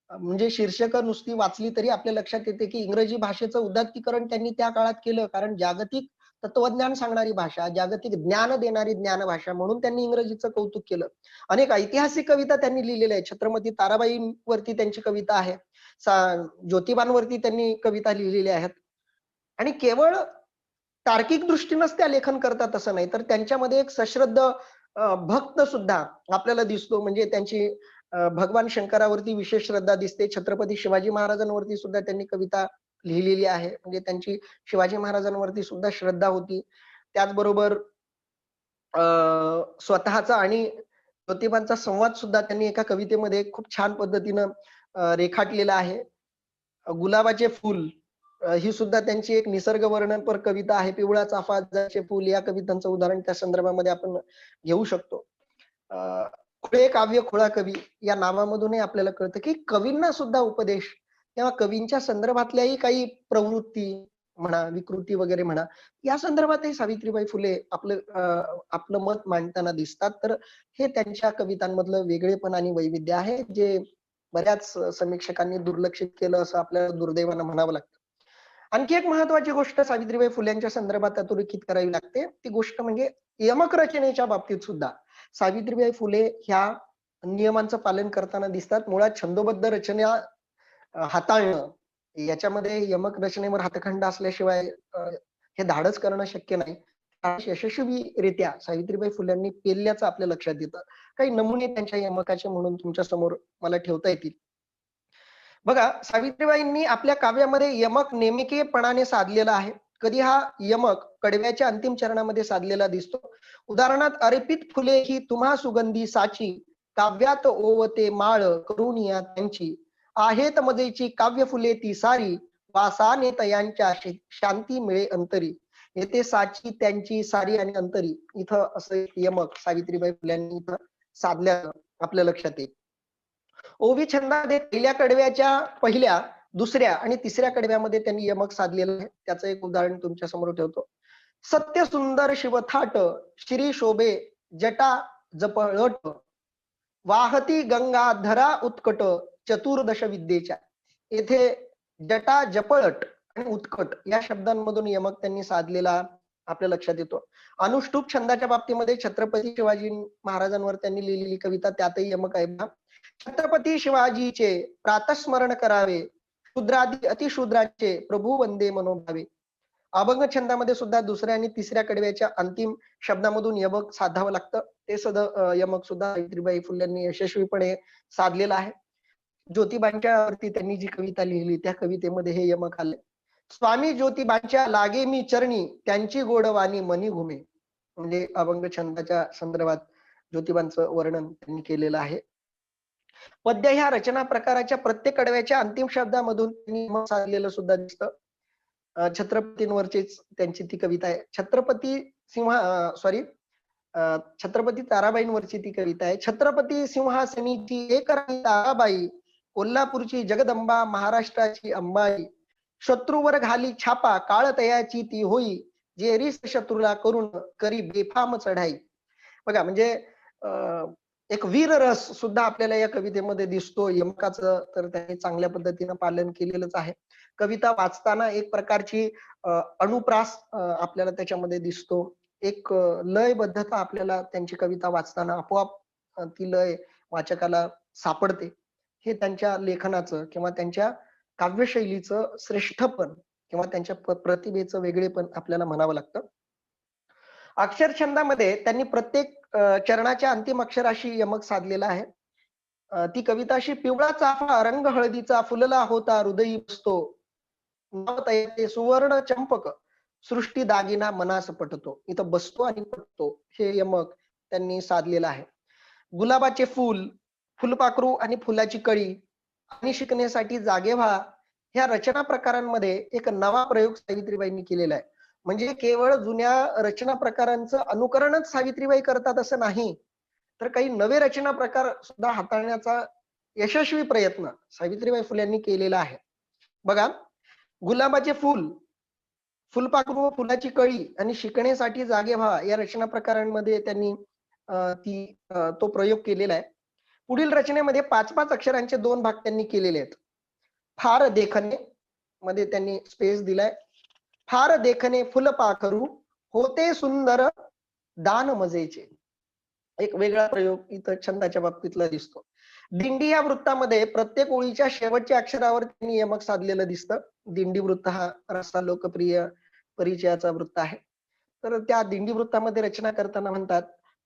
Speaker 3: म्हणजे शीर्षकं नुसती वाचली तरी आपल्या लक्षात येते की इंग्रजी भाषेचं उदात्तीकरण त्यांनी त्या काळात केलं, कारण जागतिक तत्वज्ञान सांगणारी भाषा, जागतिक ज्ञान देणारी ज्ञान भाषा म्हणून त्यांनी इंग्रजीचं कौतुक केलं. अनेक ऐतिहासिक कविता त्यांनी लिहिलेल्या आहेत. छत्रपती ताराबाईंवरती त्यांची कविता आहे, ज्योतिबांवरती त्यांनी कविता लिहिलेल्या आहेत. आणि केवळ तार्किक दृष्टीनंच त्या लेखन करतात असं नाही, तर त्यांच्यामध्ये एक सश्रद्ध भक्त सुद्धा आपल्याला दिसतो. म्हणजे त्यांची भगवान शंकरावरती विशेष श्रद्धा दिसते. छत्रपती शिवाजी महाराजांवरती सुद्धा त्यांनी कविता लिहिलेली आहे. म्हणजे त्यांची शिवाजी महाराजांवरती सुद्धा श्रद्धा होती. त्याचबरोबर स्वतःचा आणि ज्योतिबांचा संवाद सुद्धा त्यांनी एका कवितेमध्ये खूप छान पद्धतीनं रेखाटलेला आहे. गुलाबाचे फूल ही सुद्धा त्यांची एक निसर्ग वर्णनपर कविता आहे. पिवळा चाफा जाचे फूल या कवितांचं उदाहरण त्या संदर्भामध्ये आपण घेऊ शकतो. खुळे काव्य खुळा कवी या नावामधूनही आपल्याला कळतं की कवींना सुद्धा उपदेश किंवा कवींच्या संदर्भातल्याही काही प्रवृत्ती म्हणा, विकृती वगैरे म्हणा, या संदर्भातही सावित्रीबाई फुले आपलं मत मांडताना दिसतात. तर हे त्यांच्या कवितांमधलं वेगळेपण आणि वैविध्य आहे, जे बऱ्याच समीक्षकांनी दुर्लक्षित केलं असं आपल्याला दुर्दैवानं म्हणावं लागतं. आणखी एक महत्वाची गोष्ट सावित्रीबाई फुल्यांच्या संदर्भात अधोरेखित करावी लागते, ती गोष्ट म्हणजे यमक रचनेच्या बाबतीत सुद्धा सावित्रीबाई फुले ह्या नियमांचं पालन करताना दिसतात. मुळात छंदोबद्ध रचना हाताळणं, याच्यामध्ये यमक रचनेवर हातखंड असल्याशिवाय हे धाडस करणं शक्य नाही. यशस्वीरित्या सावित्रीबाई फुल्यांनी पेलल्याचं आपल्या लक्षात येतं. काही नमुने त्यांच्या यमकाचे म्हणून तुमच्या समोर मला ठेवता येतील. बघा, सावित्रीबाईंनी आपल्या काव्यामध्ये यमक नेमकेपणाने साधलेला आहे. कधी हा यमक कडव्याच्या अंतिम चरणामध्ये साधलेला दिसतो. उदाहरणार्थ, अर्पित फुले ही तुम्हा सुगंधी साची, काव्यात ओवते माळ करुणिया त्यांची, आहेत मजेची काव्य फुले ती सारी, वासाने तयांच्या शांती मिळे अंतरी. येथे साची, त्यांची, सारी आणि अंतरी इथं असं यमक सावित्रीबाई फुल्यांनी इथं साधल्याचं आपल्या लक्षात येईल. ओवी छंदामध्ये पहिल्या, दुसऱ्या आणि तिसऱ्या कडव्यामध्ये त्यांनी यमक साधलेलं आहे. त्याचं एक उदाहरण तुमच्या समोर ठेवतो. सत्य सुंदर शिवथाट, श्री शोभे जटा जपळट, वाहती गंगा धरा उत्कट, चतुर्दश विद्येच्या. येथे जटा, जपळट आणि उत्कट या शब्दांमधून यमक त्यांनी साधलेला आपल्या लक्षात येतो. अनुष्टुप छंदाच्या बाबतीमध्ये छत्रपती शिवाजी महाराजांवर त्यांनी लिहिलेली कविता, त्यातही यमक आहे. छत्रपती शिवाजीचे प्रातस्मरण करावे, शूद्रादी अतिशूद्राचे प्रभू वंदे मनोभावे. अभंग छंदामध्ये सुद्धा दुसऱ्या आणि तिसऱ्या कडव्याच्या अंतिम शब्दामधून यमक साधावं लागतं. ते सुद्धा यमक सुद्धा सावित्रीबाई फुल्यांनी यशस्वीपणे साधलेलं आहे. ज्योतिबांच्या वरती त्यांनी जी कविता लिहिली त्या कवितेमध्ये हे यमक आले. स्वामी ज्योतिबांच्या लागे मी चरणी, त्यांची गोडवाणी मनी घुमे. म्हणजे अभंग छंदाच्या संदर्भात ज्योतिबांचं वर्णन त्यांनी केलेलं आहे. पद्य ह्या रचना प्रकाराच्या प्रत्येक कडव्याच्या अंतिम शब्दामधून त्यांनी यमक साधलेलं सुद्धा दिसतं. छत्रपतींवरचीच त्यांची ती कविता आहे. छत्रपती ताराबाईंवरची ती कविता आहे. छत्रपती सिंहासनीची एक राणी ताराबाई, कोल्हापूरची जगदंबा, महाराष्ट्राची अंबाई, शत्रूवर घाली छापा, काळ तयाची ती होई, जेरीस शत्रूला करून करी बेफाम चढाई. बघा, म्हणजे एक वीर रस सुद्धा आपल्याला या कवितेमध्ये दिसतो. यमकाचं तर त्यांनी चांगल्या पद्धतीनं पालन केलेलंच आहे. कविता वाचताना एक प्रकारची अनुप्रास आपल्याला त्याच्यामध्ये दिसतो. एक लयबद्धता आपल्याला त्यांची कविता वाचताना आपोआप ती लय वाचकाला सापडते. हे त्यांच्या लेखनाचं किंवा त्यांच्या काव्यशैलीचं श्रेष्ठपण किंवा त्यांच्या प्रतिभेचं वेगळेपण आपल्याला म्हणावं लागतं. अक्षरछंदामध्ये त्यांनी प्रत्येक चरणाच्या अंतिम अक्षराशी यमक साधलेला आहे. ती कविता अशी, पिवळा चाफा रंग हळदीचा फुलला होता हृदयी बसतो, नाव तयाचे सुवर्ण चंपक, सृष्टी दागिना मनास पटतो. इथं बसतो आणि पटतो हे यमक त्यांनी साधलेलं आहे. गुलाबाचे फूल, फुलपाखरू आणि फुलाची कळी आणि शिकण्यासाठी जागे व्हा ह्या रचना प्रकारांमध्ये एक नवा प्रयोग सावित्रीबाईंनी केलेला आहे. म्हणजे केवळ जुन्या रचना प्रकारांचं अनुकरणच सावित्रीबाई करतात असं नाही, तर काही नवे रचना प्रकार सुद्धा हाताळण्याचा यशस्वी प्रयत्न सावित्रीबाई फुल्यांनी केलेला आहे. बघा, गुलाबाचे फूल, फुलपाखरू व फुलाची कळी आणि शिकण्यासाठी जागे व्हा या रचना प्रकारांमध्ये त्यांनी तो प्रयोग केलेला आहे. पुढील रचनेमध्ये 5-5 अक्षरांचे 2 भाग त्यांनी केलेले आहेत. फार देखणे मध्ये त्यांनी स्पेस दिलाय. फार देखणे फुलपाखरू होते सुंदर दान मजेचे. एक वेगळा प्रयोग इथं छंदाच्या बाबतीतला दिसतो. दिंडी या वृत्तामध्ये प्रत्येक ओळीच्या शेवटच्या अक्षरावर त्यांनी यमक साधलेलं दिसतं. दिंडी वृत्त हा रस्ता लोकप्रिय परिचयाचा वृत्त आहे. तर त्या दिंडी वृत्तामध्ये रचना करताना म्हणतात,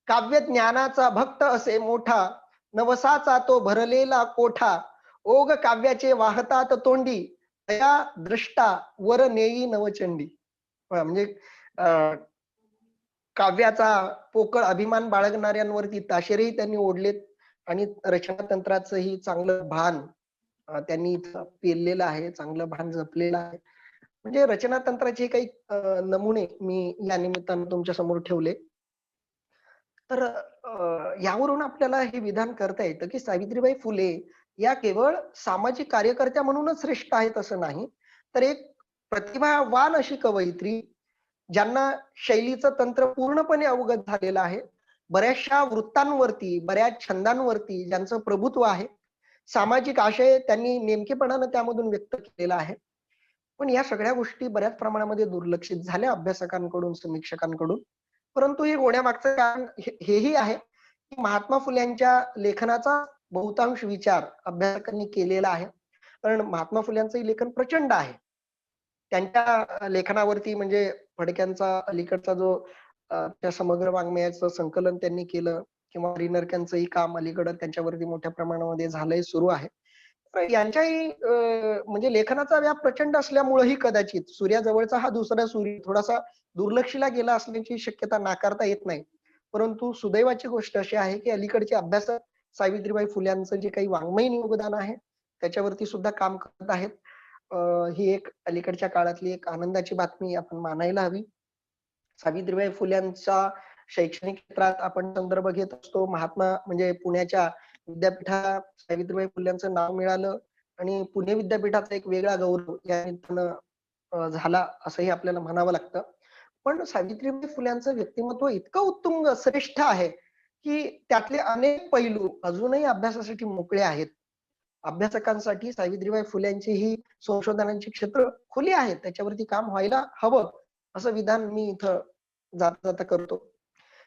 Speaker 3: काव्य ज्ञानाचा भक्त असे मोठा, नवसाचा तो भरलेला कोठा, ओघ काव्याचे वाहतात तोंडी, दया दृष्टा वर नेई नवचंडी. म्हणजे काव्याचा पोकळ अभिमान बाळगणाऱ्यांवरती ताशेरेही त्यांनी ओढलेत आणि रचना तंत्राचंही चांगलं भान त्यांनी इथं पेललेलं आहे, चांगलं भान जपलेलं आहे. म्हणजे रचना तंत्राचे काही नमुने मी या निमित्तानं तुमच्या समोर ठेवले. तर यावरून आपल्याला हे विधान करता येतं की सावित्रीबाई फुले या केवळ सामाजिक कार्यकर्त्या म्हणूनच श्रेष्ठ आहेत असं नाही, तर एक प्रतिभावान अशी कवयित्री, ज्यांना शैलीचं तंत्र पूर्णपणे अवगत झालेलं आहे, बऱ्याचशा वृत्तांवरती, बऱ्याच छंदांवरती ज्यांचं प्रभुत्व आहे, सामाजिक आशय त्यांनी नेमकेपणानं त्यामधून व्यक्त केलेला आहे. पण या सगळ्या गोष्टी बऱ्याच प्रमाणामध्ये दुर्लक्षित झाल्या अभ्यासकांकडून, समीक्षकांकडून. परंतु हे होण्यामागचं कारण हेही आहे की महात्मा फुल्यांच्या लेखनाचा बहुतांश विचार अभ्यासकांनी केलेला आहे. कारण महात्मा फुल्यांचं लेखन प्रचंड आहे. त्यांच्या लेखनावरती म्हणजे फडक्यांचा अलीकडचा जो त्या समग्र वाङ्मयाचं संकलन त्यांनी केलं किंवा रिनरक्यांचंही काम अलीकडं त्यांच्यावरती मोठ्या प्रमाणामध्ये झालंय, सुरू आहे. यांच्याही म्हणजे लेखनाचा व्याप प्रचंड असल्यामुळेही कदाचित सूर्याजवळचा हा दुसरा सूर्य थोडासा दुर्लक्षिला गेला असण्याची शक्यता नाकारता येत नाही. परंतु सुदैवाची गोष्ट अशी आहे की अलीकडचे अभ्यासक सावित्रीबाई फुल्यांचं जे काही वाङ्मयीन योगदान आहे त्याच्यावरती सुद्धा काम करत आहेत. ही एक अलीकडच्या काळातली एक आनंदाची बातमी आपण मानायला हवी. सावित्रीबाई फुल्यांचा शैक्षणिक क्षेत्रात आपण संदर्भ घेत असतो. महात्मा म्हणजे पुण्याच्या विद्यापीठात सावित्रीबाई फुल्यांचं नाव मिळालं आणि पुणे विद्यापीठाचा एक वेगळा गौरव या निमित्तानं झाला असंही आपल्याला म्हणावं लागतं. पण सावित्रीबाई फुल्यांचं व्यक्तिमत्व इतकं उत्तुंग श्रेष्ठ आहे की त्यातले अनेक पैलू अजूनही अभ्यासासाठी मोकळे आहेत. अभ्यासकांसाठी सावित्रीबाई फुल्यांची ही संशोधनाची क्षेत्र खुली आहेत, त्याच्यावरती काम व्हायला हवं असं विधान मी इथं जाता जाता करतो.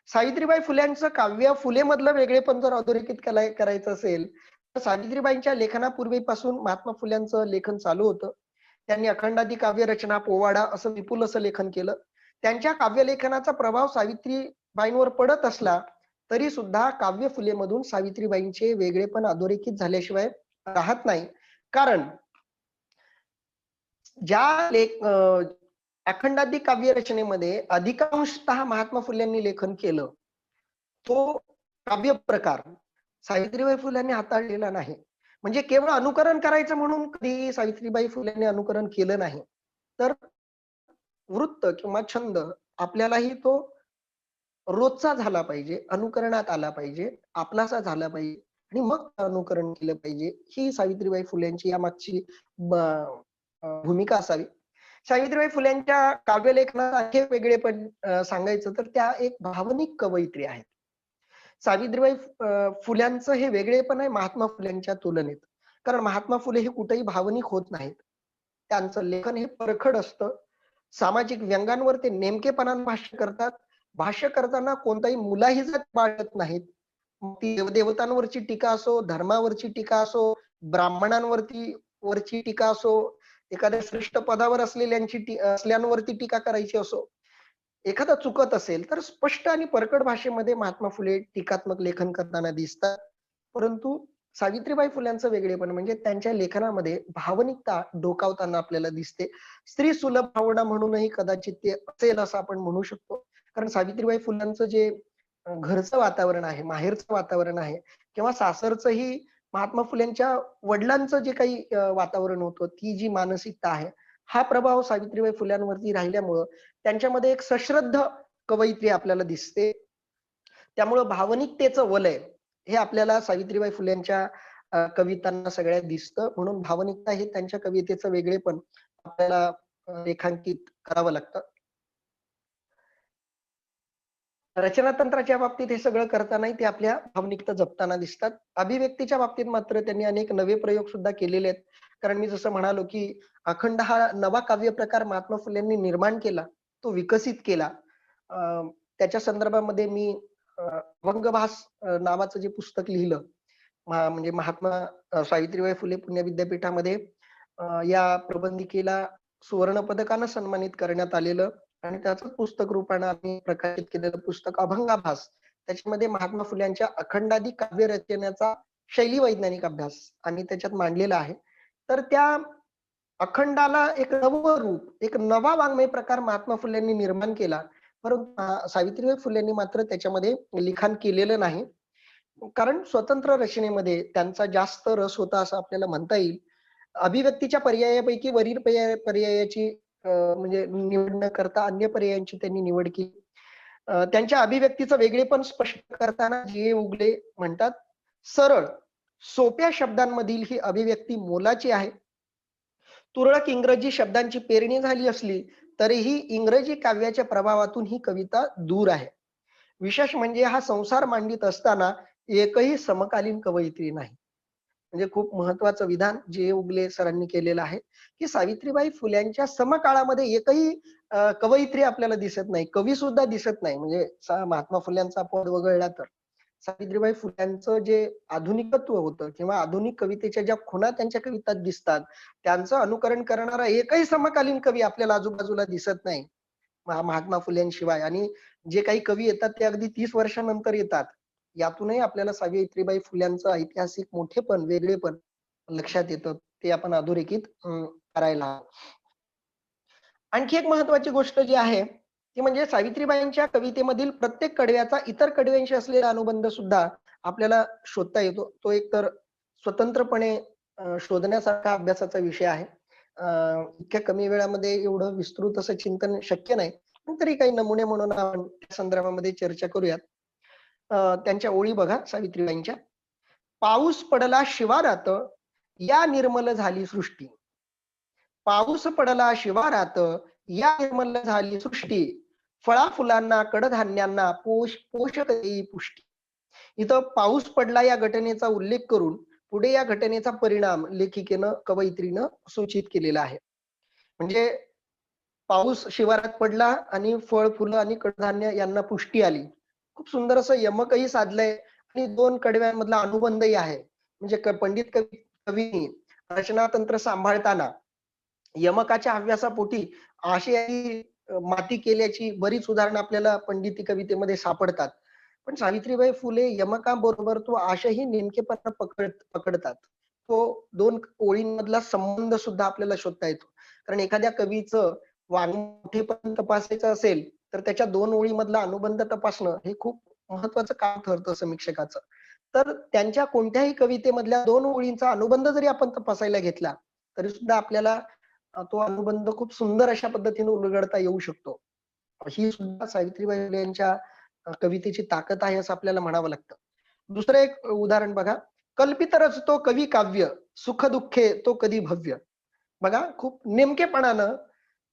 Speaker 3: सावित्रीबाई फुल्यांचं काव्य फुले मधलं वेगळेपण जर अधोरेखित करायचं असेल तर सावित्रीबाईंच्या लेखनापूर्वीपासून महात्मा फुल्यांचं लेखन चालू होतं. त्यांनी अखंडादी काव्य रचना, पोवाडा असं विपुल असं लेखन केलं. त्यांच्या काव्यलेखनाचा प्रभाव सावित्रीबाईंवर पडत असला तरी सुद्धा काव्य फुलेमधून सावित्रीबाईंचे वेगळेपण अधोरेखित झाल्याशिवाय राहत नाही. कारण ज्या अखंडादी काव्य रचनेमध्ये अधिकांशतः महात्मा फुल्यांनी लेखन केलं तो काव्य प्रकार सावित्रीबाई फुल्यांनी हाताळलेला नाही. म्हणजे केवळ अनुकरण करायचं म्हणून कधी सावित्रीबाई फुल्यांनी अनुकरण केलं नाही, तर वृत्त किंवा छंद आपल्यालाही तो रोजचा झाला पाहिजे, अनुकरणात आला पाहिजे, आपलासा झाला पाहिजे आणि मग अनुकरण केलं पाहिजे. ही सावित्रीबाई फुल्यांची यामागची भूमिका असावी. सावित्रीबाई फुल्यांच्या काव्यलेखनात आणखी वेगळेपण सांगायचं तर त्या एक भावनिक कवयित्री आहेत. सावित्रीबाई फुल्यांचं हे वेगळेपण आहे महात्मा फुल्यांच्या तुलनेत. कारण महात्मा फुले हे कुठेही भावनिक होत नाहीत. त्यांचं लेखन हे परखड असतं. सामाजिक व्यंगांवर ते नेमकेपणाने भाष्य करतात. भाष्य करताना कोणताही मुलाहिजत बाळगत नाहीत. ती देवदेवतांवरची टीका असो, धर्मावरची टीका असो, वरची टीका असो, एखाद्या श्रेष्ठ पदावर असल्यांवरती टीका करायची असो, एखादा चुकत असेल तर स्पष्ट आणि परखड भाषेमध्ये महात्मा फुले टीकात्मक लेखन करताना दिसतात. परंतु सावित्रीबाई फुल्यांचं वेगळेपण म्हणजे त्यांच्या लेखनामध्ये भावनिकता डोकावताना आपल्याला दिसते. स्त्री सुलभ भावना म्हणूनही कदाचित ते असेल असं आपण म्हणू शकतो. कारण सावित्रीबाई फुल्यांचं जे घरचं वातावरण आहे, माहेरचं वातावरण आहे किंवा सासरचंही महात्मा फुल्यांच्या वडिलांचं जे काही वातावरण होतं, ती जी मानसिकता आहे, हा प्रभाव सावित्रीबाई फुल्यांवरती राहिल्यामुळं त्यांच्यामध्ये एक सश्रद्ध कवयित्री आपल्याला दिसते. त्यामुळं भावनिकतेचं वलय हे आपल्याला सावित्रीबाई फुल्यांच्या कवितांना सगळ्यात दिसतं. म्हणून भावनिकता हे त्यांच्या कवितेचं वेगळेपण आपल्याला रेखांकित करावं लागतं. रचनातंत्राच्या बाबतीत हे सगळं करतानाही ते आपल्या भावनिकता जपताना दिसतात. अभिव्यक्तीच्या बाबतीत मात्र त्यांनी अनेक नवे प्रयोग सुद्धा केलेले आहेत. कारण मी जसं म्हणालो, की अखंड हा नवा काव्य प्रकार महात्मा फुलेंनी निर्माण केला, तो विकसित केला. अ, त्याच्या संदर्भामध्ये मी अभंगभास नावाचं जे पुस्तक लिहिलं, म्हणजे महात्मा सावित्रीबाई फुले पुणे विद्यापीठामध्ये या प्रबंधिकेला सुवर्ण पदकानं सन्मानित करण्यात आलेलं आणि त्याचं पुस्तक रूपानं आम्ही प्रकाशित केलेलं पुस्तक अभंगाभास. त्याच्यामध्ये महात्मा फुल्यांच्या अखंडादी काव्य रचनेचा शैली वैज्ञानिक अभ्यास आम्ही त्याच्यात मांडलेला आहे. तर त्या अखंडाला एक नवं रूप, एक नवा वाङ्मय प्रकार महात्मा फुलेंनी निर्माण केला. परंतु सावित्रीबाई फुलेंनी मात्र त्याच्यामध्ये लिखाण केलेलं नाही. कारण स्वतंत्र रचनेमध्ये त्यांचा जास्त रस होता असं आपल्याला म्हणता येईल. अभिव्यक्तीच्या पर्यायापैकी वरील पर्यायाची म्हणजे निवड न करता अन्य पर्यायांची त्यांनी निवड केली. त्यांच्या अभिव्यक्तीचं वेगळेपण स्पष्ट करताना जी उगले म्हणतात, सरळ सोप्या शब्दांमधील ही अभिव्यक्ती मोलाची आहे. तुरळक इंग्रजी शब्दांची पेरणी झाली असली तरीही इंग्रजी काव्याच्या प्रभावातून ही कविता दूर आहे. विशेष म्हणजे हा संसार मांडित असताना एकही समकालीन कवयित्री नाही. म्हणजे खूप महत्वाचं विधान जे उगले सरांनी केलेलं आहे, की सावित्रीबाई फुल्यांच्या समकाळामध्ये एकही कवयित्री आपल्याला दिसत नाही, कवी सुद्धा दिसत नाही. म्हणजे महात्मा फुल्यांचा पद वगळला तर सावित्रीबाई फुल्यांचं जे आधुनिकत्व होतं किंवा आधुनिक कवितेच्या ज्या खुणा त्यांच्या कवितात दिसतात, त्यांचं अनुकरण करणारा एकही समकालीन कवी आपल्याला आजूबाजूला दिसत नाही महात्मा फुल्यांशिवाय. आणि जे काही कवी येतात ते अगदी 30 वर्षानंतर येतात. यातूनही आपल्याला सावित्रीबाई फुल्यांचं ऐतिहासिक मोठेपण, वेगळेपण लक्षात येतं. ते आपण अधोरेखित करायला हवं. आणखी एक महत्वाची गोष्ट जी आहे ती म्हणजे सावित्रीबाईंच्या कवितेमधील प्रत्येक कडव्याचा इतर कडव्यांशी असलेला अनुबंध सुद्धा आपल्याला शोधता येतो. तो एक तर स्वतंत्रपणे शोधण्यासारखा अभ्यासाचा विषय आहे. इतक्या कमी वेळामध्ये एवढं विस्तृत असं चिंतन शक्य नाही, पण तरी काही नमुने म्हणून आपण त्या संदर्भामध्ये चर्चा करूयात. त्यांच्या ओळी बघा सावित्रीबाईंच्या. पाऊस पडला शिवारात या निर्मल झाली सृष्टी. पाऊस पडला शिवारात या निर्मल झाली सृष्टी. फळा फुलांना कडधान्यांना पोषक देई पुष्टी. इथं पाऊस पडला या घटनेचा उल्लेख करून पुढे या घटनेचा परिणाम लेखिकेनं कवयित्रीनं सूचित केलेला आहे. म्हणजे पाऊस शिवारात पडला आणि फळ फुलं आणि कडधान्य यांना पुष्टी आली. खूप सुंदर असं यमकही साधलंय आणि दोन कडव्यांमधला अनुबंधही आहे. म्हणजे पंडित कवी रचनातंत्र सांभाळताना यमकाच्या हव्यासापोटी आशयाची माती केल्याची बरीच उदाहरणं आपल्याला पंडिती कवितेमध्ये सापडतात. पण सावित्रीबाई फुले यमकाबरोबर तो आशयही नेमकेपणा पकडतात. तो दोन ओळींमधला संबंध सुद्धा आपल्याला शोधता येतो. कारण एखाद्या कवीचं वाङ्मयपण तपासायचं असेल तर त्याच्या दोन ओळीमधला अनुबंध तपासणं हे खूप महत्वाचं काम ठरतं समीक्षकाचं. तर त्यांच्या कोणत्याही कवितेमधल्या दोन ओळींचा अनुबंध जरी आपण तपासायला घेतला तरी सुद्धा आपल्याला तो अनुबंध खूप सुंदर अशा पद्धतीने उलगडता येऊ शकतो. ही सुद्धा सावित्रीबाई फुले यांच्या कवितेची ताकद आहे असं आपल्याला म्हणावं लागतं. दुसरं एक उदाहरण बघा. कल्पित रचतो कवी काव्य, सुख दुःखे तो कधी भव्य. बघा खूप नेमकेपणानं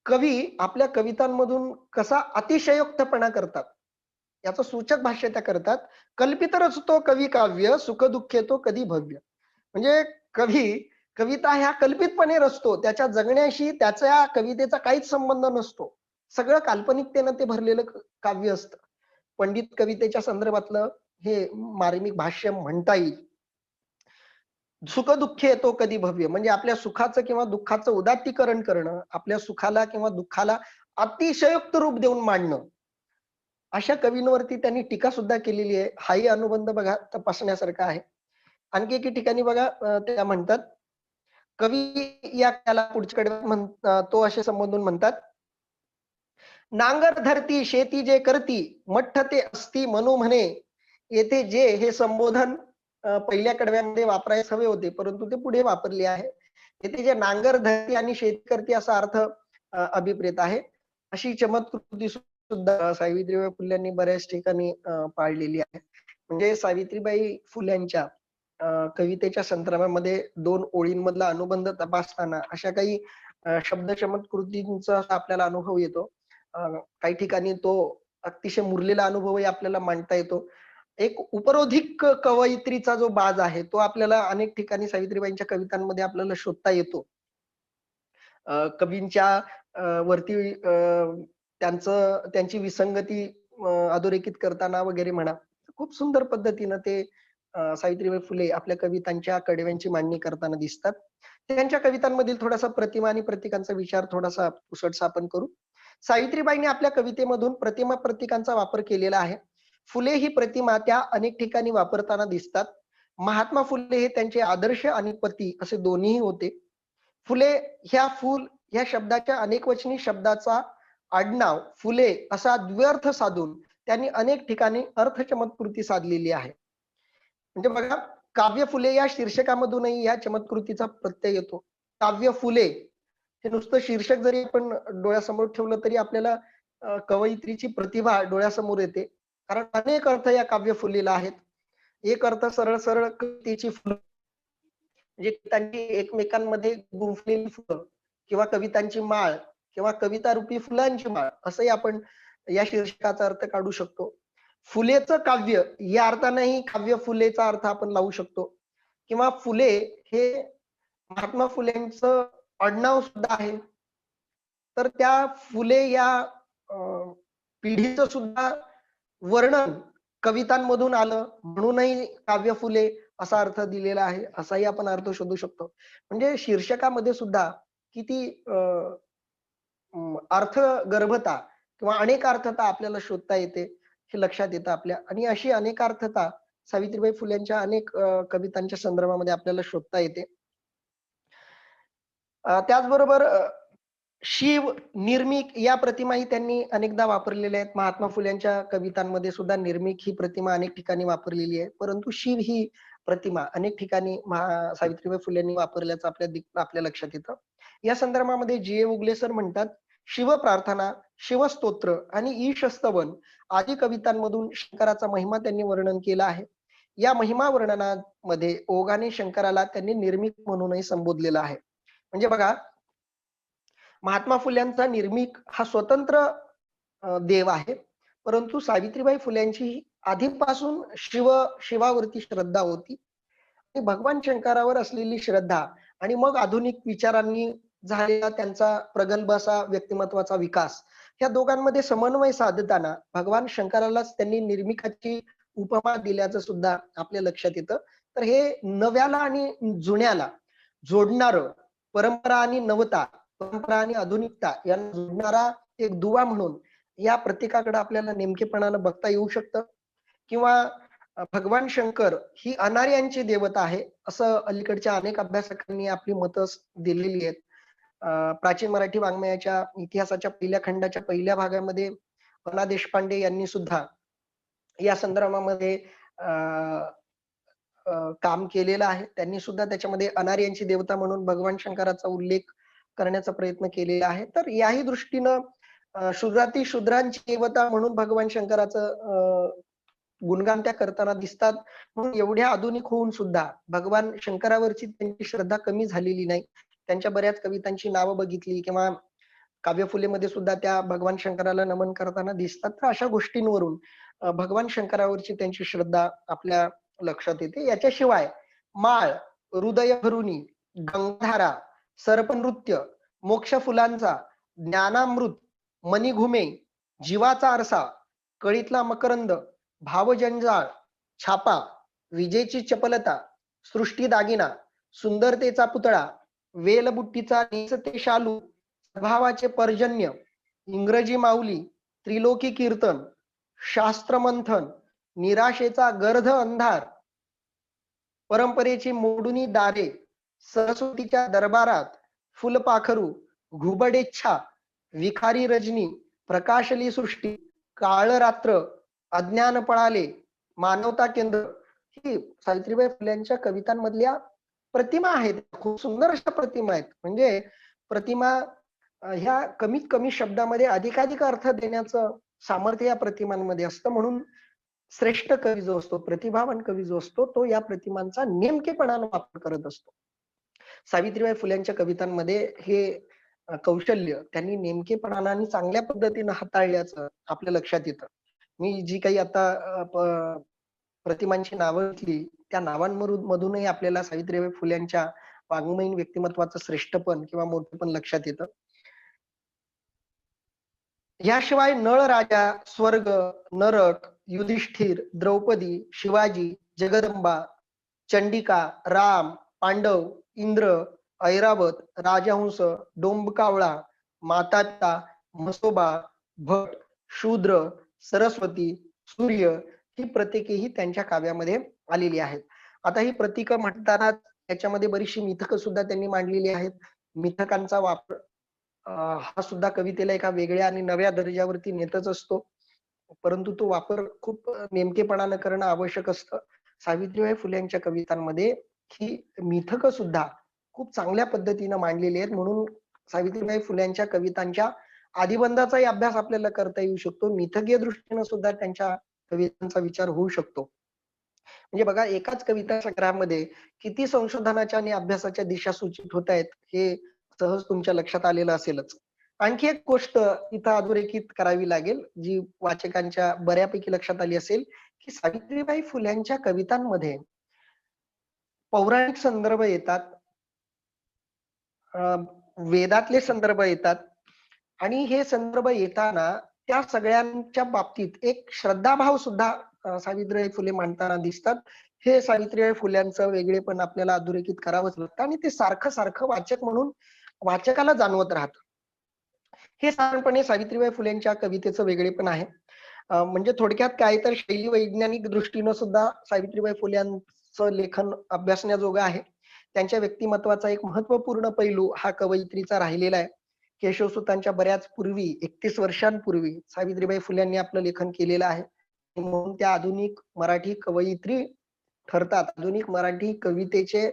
Speaker 3: कवी आपल्या कवितांमधून कसा अतिशयोक्तपणा करतात याचं सूचक भाष्य त्या करतात. कल्पित रचतो कवी काव्य, सुख दुःखे तो कधी भव्य. म्हणजे कविता ह्या कल्पितपणे रचतो, त्याच्या जगण्याशी त्याच्या कवितेचा काहीच संबंध नसतो. सगळं काल्पनिकतेनं ते भरलेलं काव्य असतं. पंडित कवितेच्या संदर्भातलं हे मार्मिक भाष्य म्हणता येईल. सुख दुःखे तो कधी भव्य म्हणजे आपल्या सुखाचं किंवा दुःखाचं उदात्तीकरण करणं, आपल्या सुखाला किंवा दुःखाला अतिशयोक्त रूप देऊन मांडणं. अशा कवींवरती त्यांनी टीका सुद्धा केलेली आहे. हाही अनुबंध बघा तपासण्यासारखा आहे. आणखी एके ठिकाणी बघा त्या म्हणतात, कवी या त्याला पुढच्याकडे तो असे संबोधून म्हणतात, नांगर धरती शेती जे करती मठ्ठ ते असती म्हणू म्हणे. येथे जे हे संबोधन पहिल्या कडव्यामध्ये वापरायला हवे होते परंतु ते पुढे वापरले आहे. येथे जे नांगर धरती आणि शेती करती असा अर्थ अभिप्रेत आहे. अशी चमत्कृती सुद्धा सावित्रीबाई फुल्यांनी बऱ्याच ठिकाणी पाळलेली आहे. म्हणजे सावित्रीबाई फुल्यांच्या कवितेच्या संदर्भामध्ये दोन ओळींमधला अनुबंध तपासताना अशा काही शब्द चमत्कृतींचा आपल्याला अनुभव येतो. काही ठिकाणी तो अतिशय मुरलेला अनुभवही आपल्याला मांडता येतो. एक उपरोधिक कवयित्रीचा जो बाज आहे तो आपल्याला अनेक ठिकाणी सावित्रीबाईंच्या कवितांमध्ये आपल्याला शोधता येतो. कवींच्या वरती त्यांची विसंगती अधोरेखित करताना वगैरे म्हणा, खूप सुंदर पद्धतीनं ते सावित्रीबाई फुले आपल्या कवितांच्या कडव्यांची मांडणी करताना दिसतात. त्यांच्या कवितांमधील थोडासा प्रतिमा आणि प्रतीकांचा विचार थोडासा पुसटसा आपण करू. सावित्रीबाईंनी आपल्या कवितेमधून प्रतिमा प्रतीकांचा वापर केलेला आहे. फुले ही प्रतिमा त्या अनेक ठिकाणी वापरताना दिसतात. महात्मा फुले हे त्यांचे आदर्श आणि पती असे दोन्हीही होते. फुले ह्या शब्दाच्या अनेकवचनी शब्दाचा आडनाव फुले असा द्व्यर्थ साधून त्यांनी अनेक ठिकाणी अर्थचमत्कृती साधलेली आहे. म्हणजे बघा, काव्य फुले या शीर्षकामधूनही या चमत्कृतीचा प्रत्यय येतो. काव्य फुले हे नुसतं शीर्षक जरी आपण डोळ्यासमोर ठेवलं तरी आपल्याला कवयित्रीची प्रतिभा डोळ्यासमोर येते. कारण अनेक अर्थ या काव्य फुलेला आहेत. एक अर्थ सरळ सरळ कवितेची फुलं, म्हणजे त्यांची एकमेकांमध्ये गुंफलेली फुलं किंवा कवितांची माळ किंवा कविता रूपी फुलांची माळ असंही आपण या शीर्षकाचा अर्थ काढू शकतो. फुलेचं काव्य या अर्थानेही काव्य फुलेचा अर्थ आपण लावू शकतो. किंवा फुले हे महात्मा फुलेंचं आडनाव सुद्धा आहे. तर त्या फुले या पिढीचं सुद्धा वर्णन कवितांमधून आलं म्हणूनही काव्य फुले असा अर्थ दिलेला आहे, असाही आपण अर्थ शोधू शकतो. म्हणजे शीर्षकामध्ये सुद्धा किती अर्थ गर्भता किंवा अनेकार्थता आपल्याला शोधता येते हे लक्षात येतं आपल्या. आणि अशी अनेकार्थता सावित्रीबाई फुलेंच्या अनेक कवितांच्या संदर्भामध्ये आपल्याला शोधता येते. त्याचबरोबर शिव, निर्मिक या प्रतिमाही त्यांनी अनेकदा वापरलेल्या आहेत. महात्मा फुलेंच्या कवितांमध्ये सुद्धा निर्मिक ही प्रतिमा अनेक ठिकाणी वापरलेली आहे. परंतु शिव ही प्रतिमा अनेक ठिकाणी सावित्रीबाई फुलेंनी वापरल्याचं आपल्या लक्षात येतं. या संदर्भामध्ये जी.ए. उगले सर म्हणतात, शिव प्रार्थना, शिवस्तोत्र आणि ईशस्तवन आदी कवितांमधून शंकराचा महिमा त्यांनी वर्णन केला आहे. या महिमा वर्णनामध्ये ओघाने शंकराला त्यांनी निर्मिक म्हणूनही संबोधलेला आहे. म्हणजे बघा, महात्मा फुल्यांचा निर्मिक हा स्वतंत्र देव आहे, परंतु सावित्रीबाई फुल्यांची आधीपासून शिवावरती श्रद्धा होती. भगवान शंकरावर असलेली श्रद्धा आणि मग आधुनिक विचारांनी झालेला त्यांचा प्रगल्भ असा व्यक्तिमत्वाचा विकास, या दोघांमध्ये समन्वय साधताना भगवान शंकरालाच त्यांनी निर्मिकाची उपमा दिल्याचं सुद्धा आपल्या लक्षात येतं. तर हे नव्याला आणि जुन्याला जोडणारं, परंपरा आणि नवता, परंपरा आणि आधुनिकता यांना जोडणारा एक दुवा म्हणून या प्रतीकाकडे आपल्याला नेमकेपणानं बघता येऊ शकतं. किंवा भगवान शंकर ही अनार्यांची देवता आहे असं अलीकडच्या अनेक अभ्यासकांनी आपली मतं दिलेली आहेत. प्राचीन मराठी वाङ्मयाच्या इतिहासाच्या पहिल्या खंडाच्या पहिल्या भागामध्ये अना देशपांडे यांनी सुद्धा या संदर्भामध्ये काम केलेलं आहे. त्यांनी सुद्धा त्याच्यामध्ये अनार्यांची देवता म्हणून भगवान शंकराचा उल्लेख करण्याचा प्रयत्न केलेला आहे. तर याही दृष्टीनं शूद्राती शूद्रांची देवता म्हणून भगवान शंकराचं गुणगान त्या करताना दिसतात. म्हणून एवढ्या आधुनिक होऊन सुद्धा भगवान शंकरावरची त्यांची श्रद्धा कमी झालेली नाही. त्यांच्या बऱ्याच कवितांची नावं बघितली किंवा काव्य फुलेमध्ये सुद्धा त्या भगवान शंकराला नमन करताना दिसतात. तर अशा गोष्टींवरून भगवान शंकरावरची त्यांची श्रद्धा आपल्या लक्षात येते. याच्याशिवाय माळ, हृदय भरुनी, गंगाधारा, सर्पनृत्य, मोक्ष फुलांचा, ज्ञानामृत, मणिघुमे, जीवाचा आरसा, कळीतला मकरंद, भावजंजाळ, छापा, विजेची चपलता, सृष्टी दागिना, सुंदरतेचा पुतळा, वेलबुट्टीचा नेसते शालू, स्वभावाचे पर्जन्य, इंग्रजी माऊली, त्रिलोकी कीर्तन, शास्त्रमंथन, निराशेचा गर्ध अंधार, परंपरेची मोडुनी दारे, सरस्वतीच्या दरबारात, फुलपाखरू, घुबडेच्छा, विखारी रजनी, प्रकाशली सृष्टी, काळ रात्र, अज्ञान पळाले, मानवता केंद्र, ही सावित्रीबाई फुल्यांच्या कवितांमधल्या प्रतिमा आहेत. खूप सुंदर अशा प्रतिमा आहेत. म्हणजे प्रतिमा ह्या कमीत कमी शब्दामध्ये अधिकाधिक अर्थ देण्याचं सामर्थ्य या प्रतिमांमध्ये असतं. म्हणून श्रेष्ठ कवी जो असतो, प्रतिभावान कवी जो असतो, तो या प्रतिमांचा नेमकेपणाने वापर करत असतो. सावित्रीबाई फुल्यांच्या कवितांमध्ये हे कौशल्य त्यांनी नेमकेपणानं आणि चांगल्या पद्धतीनं हाताळल्याचं आपल्या लक्षात येतं. मी जी काही आता प्रतिमांची नावं घेतली त्या नावांमधूनही आपल्याला सावित्रीबाई फुल्यांच्या वाङ्मयीन व्यक्तिमत्वाचं श्रेष्ठपण किंवा मोठेपण लक्षात येतं. याशिवाय नळ राजा, स्वर्ग, नरक, युधिष्ठिर, द्रौपदी, शिवाजी, जगदंबा, चंडिका, राम, पांडव, इंद्र, ऐरावत, राजहंस, डोंबकावळा, मातापिता, म्हसोबा, भट, शूद्र, सरस्वती, सूर्य ही प्रतीकेही त्यांच्या काव्यामध्ये आलेली आहेत. आता ही प्रतीकं म्हणताना त्याच्यामध्ये बरीचशी मिथकं सुद्धा त्यांनी मांडलेली आहेत. मिथकांचा वापर हा सुद्धा कवितेला एका वेगळ्या आणि नव्या दर्जावरती नेतच असतो, परंतु तो वापर खूप नेमकेपणानं करणं आवश्यक असतं. सावित्रीबाई फुलेंच्या कवितांमध्ये ही मिथकं सुद्धा खूप चांगल्या पद्धतीनं मांडलेली आहेत. म्हणून सावित्रीबाई फुलेंच्या कवितांच्या आदिबंधाचाही अभ्यास आपल्याला करता येऊ शकतो. मिथकीय दृष्टीनं सुद्धा त्यांच्या कवितांचा विचार होऊ शकतो. म्हणजे बघा, एकाच कविता संग्रहामध्ये किती संशोधनाच्या आणि अभ्यासाच्या दिशा सूचित होत आहेत हे सहज तुमच्या लक्षात आलेलं असेलच. आणखी एक गोष्ट इथं अधोरेखित करावी लागेल, जी वाचकांच्या बऱ्यापैकी लक्षात आली असेल, की सावित्रीबाई फुल्यांच्या कवितांमध्ये पौराणिक संदर्भ येतात, वेदातले संदर्भ येतात आणि हे संदर्भ येताना त्या सगळ्यांच्या बाबतीत एक श्रद्धाभाव सुद्धा सावित्रीबाई फुले मांडताना दिसतात. हे सावित्रीबाई फुल्यांचं वेगळेपण आपल्याला अधोरेखित करावंच लागतं आणि ते सारखं सारखं वाचक म्हणून वाचकाला जाणवत राहतं. हे साधारणपणे सावित्रीबाई फुलेंच्या कवितेचं वेगळेपण आहे. म्हणजे थोडक्यात काय तर शैली वैज्ञानिक दृष्टीनं सुद्धा सावित्रीबाई फुल्यांचं लेखन अभ्यासण्याजोगं आहे. त्यांच्या व्यक्तिमत्वाचा एक महत्वपूर्ण पैलू हा कवयित्रीचा राहिलेला आहे. केशवसुतांच्या बऱ्याच पूर्वी 31 वर्षांपूर्वी सावित्रीबाई फुल्यांनी आपलं लेखन केलेलं आहे. म्हणून त्या आधुनिक मराठी कवयित्री ठरतात. आधुनिक मराठी कवितेचे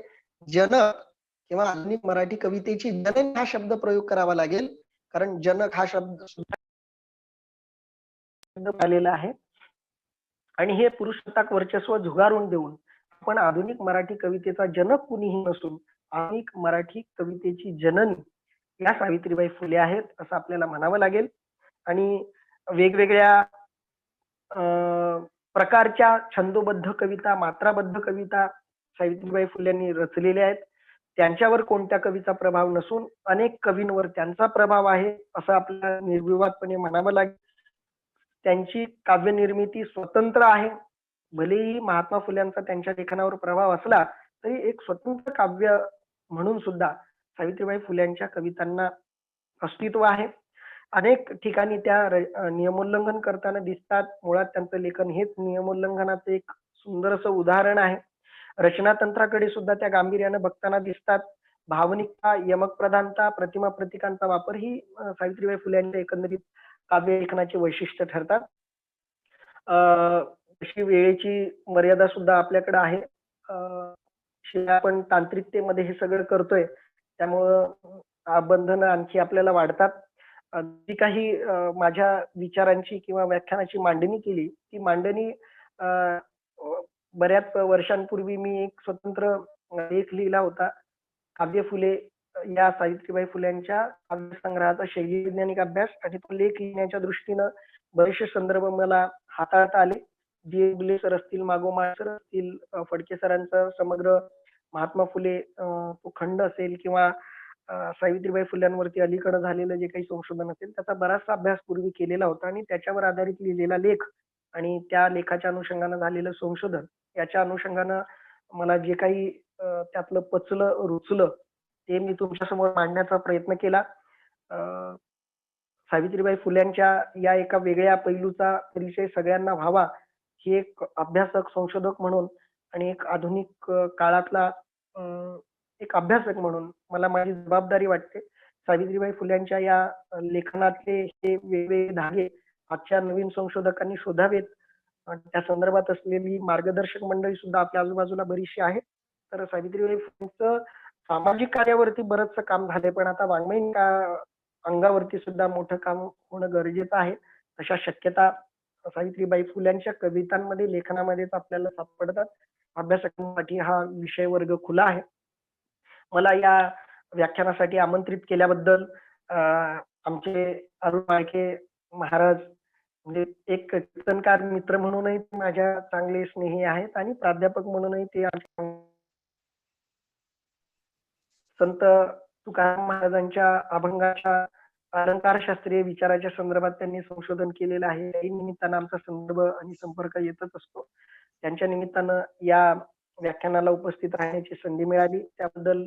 Speaker 3: जनक किंवा आधुनिक मराठी कवितेची जननी हा शब्द प्रयोग करावा लागेल, कारण जनक हा शब्द सुद्धा आलेला आहे. आणि हे पुरुषसत्ताक वर्चस्व झुगारून देऊन आपण आधुनिक मराठी कवितेचा जनक कुणीही नसून आधुनिक मराठी कवितेची जननी या सावित्रीबाई फुले आहेत असं आपल्याला म्हणावं लागेल. आणि वेगवेगळ्या प्रकारच्या छंदोबद्ध कविता, मात्राबद्ध कविता सावित्रीबाई फुल्यांनी रचलेल्या आहेत. त्यांच्यावर कोणत्या कवीचा प्रभाव नसून अनेक कवींवर त्यांचा प्रभाव आहे असं आपल्याला निर्विवादपणे म्हणावं लागेल. त्यांची काव्यनिर्मिती स्वतंत्र आहे. भलेही महात्मा फुल्यांचा त्यांच्या लेखनावर प्रभाव असला तरी एक स्वतंत्र काव्य म्हणून सुद्धा सावित्रीबाई फुल्यांच्या कवितांना अस्तित्व आहे. अनेक ठिकाणी त्या नियमोल्लंघन करताना दिसतात. मुळात त्यांचं लेखन हेच नियमोल्लंघनाचं एक सुंदर असं उदाहरण आहे. रचनातंत्राकडे सुद्धा त्या गांभीर्यानं बघताना दिसतात. भावनिकता, यमक प्रधानता, प्रतिमा प्रतीकांचा वापर ही सावित्रीबाई फुल्यांच्या एकंदरीत काव्य लेखनाची वैशिष्ट्य ठरतात. तशी वेळेची मर्यादा सुद्धा आपल्याकडे आहे. शिवाय आपण तांत्रिकतेमध्ये हे सगळं करतोय, त्यामुळं बंधनं आणखी आपल्याला वाढतात. जी काही माझ्या विचारांची किंवा व्याख्यानाची मांडणी केली, ती मांडणी बऱ्याच वर्षांपूर्वी मी एक स्वतंत्र लेख लिहिला होता, काव्य फुले या सावित्रीबाई फुल्यांच्या काव्यसंग्रहाचा शैलीवैज्ञानिक अभ्यास. आणि तो लेख लिहिण्याच्या दृष्टीनं बरेचसे संदर्भ मला हाताळता आले. जी सर असतील, मागोमाळ सर असतील, फडके सरांचा समग्र महात्मा फुले तो खंड असेल किंवा सावित्रीबाई फुल्यांवरती अलीकडे झालेलं जे काही संशोधन असेल त्याचा बराचसा अभ्यास पूर्वी केलेला होता आणि त्याच्यावर आधारित लिहिलेला लेख आणि त्या लेखाच्या अनुषंगानं झालेलं संशोधन याच्या अनुषंगानं मला जे काही त्यातलं पचलं रुचलं ते मी तुमच्या समोर मांडण्याचा प्रयत्न केला. सावित्रीबाई फुल्यांच्या या एका वेगळ्या पैलूचा परिचय सगळ्यांना व्हावा ही एक अभ्यासक, संशोधक म्हणून आणि एक आधुनिक काळातला एक अभ्यासक म्हणून मला माझी जबाबदारी वाटते. सावित्रीबाई फुल्यांच्या या लेखनातले हे वेगवेगळे धागे आजच्या नवीन संशोधकांनी शोधावेत. त्या संदर्भात असलेली मार्गदर्शक मंडळी सुद्धा आपल्या आजूबाजूला बरीचशी आहे. तर सावित्रीबाई फुलेंचं सामाजिक कार्यावरती बरंचसं काम झालंय, पण आता वाङ्मयीन अंगावरती सुद्धा मोठं काम होणं गरजेचं आहे. अशा शक्यता सावित्रीबाई फुल्यांच्या कवितांमध्ये, लेखनामध्येच आपल्याला सापडतात. अभ्यासकांसाठी हा विषय वर्ग खुला आहे. मला या व्याख्यानासाठी आमंत्रित केल्याबद्दल
Speaker 2: आमचे अरुण माळके महाराज म्हणजे एक कीर्तनकार मित्र म्हणूनही ते माझ्या चांगले स्नेही आहेत आणि प्राध्यापक म्हणूनही ते संत तुकाराम महाराजांच्या अभंगाच्या अलंकार शास्त्रीय विचाराच्या संदर्भात त्यांनी संशोधन केलेलं आहे. याही निमित्तानं आमचा संदर्भ आणि संपर्क येतच असतो. त्यांच्या निमित्तानं या व्याख्यानाला उपस्थित राहण्याची संधी मिळाली त्याबद्दल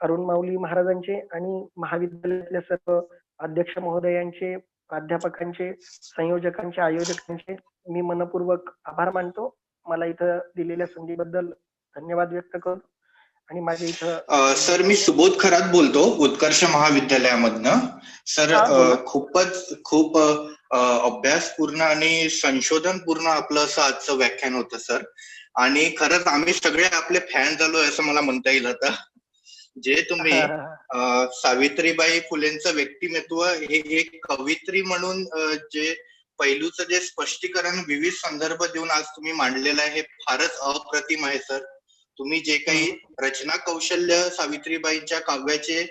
Speaker 2: अरुण माऊली महाराजांचे आणि महाविद्यालयातल्या सर्व अध्यक्ष महोदयांचे, प्राध्यापकांचे, संयोजकांचे, आयोजकांचे मी मनपूर्वक आभार मानतो. मला इथं दिलेल्या संधीबद्दल धन्यवाद व्यक्त करतो आणि माझ्या इथं
Speaker 4: सर मी सुबोध खरात बोलतो उत्कर्ष महाविद्यालयामधनं. सर खूप अभ्यासपूर्ण आणि संशोधनपूर्ण आपलं असं आजचं व्याख्यान होतं सर. आणि खरंच आम्ही सगळे आपले फॅन झालोय असं मला म्हणता येईल आता. जे तुम्ही सावित्रीबाई फुलेंचं व्यक्तिमत्व हे एक कवित्री म्हणून जे पैलूचं जे स्पष्टीकरण विविध संदर्भ देऊन आज तुम्ही मांडलेलं आहे हे फारच अप्रतिम आहे सर. तुम्ही जे काही रचना कौशल्य सावित्रीबाईंच्या काव्याचे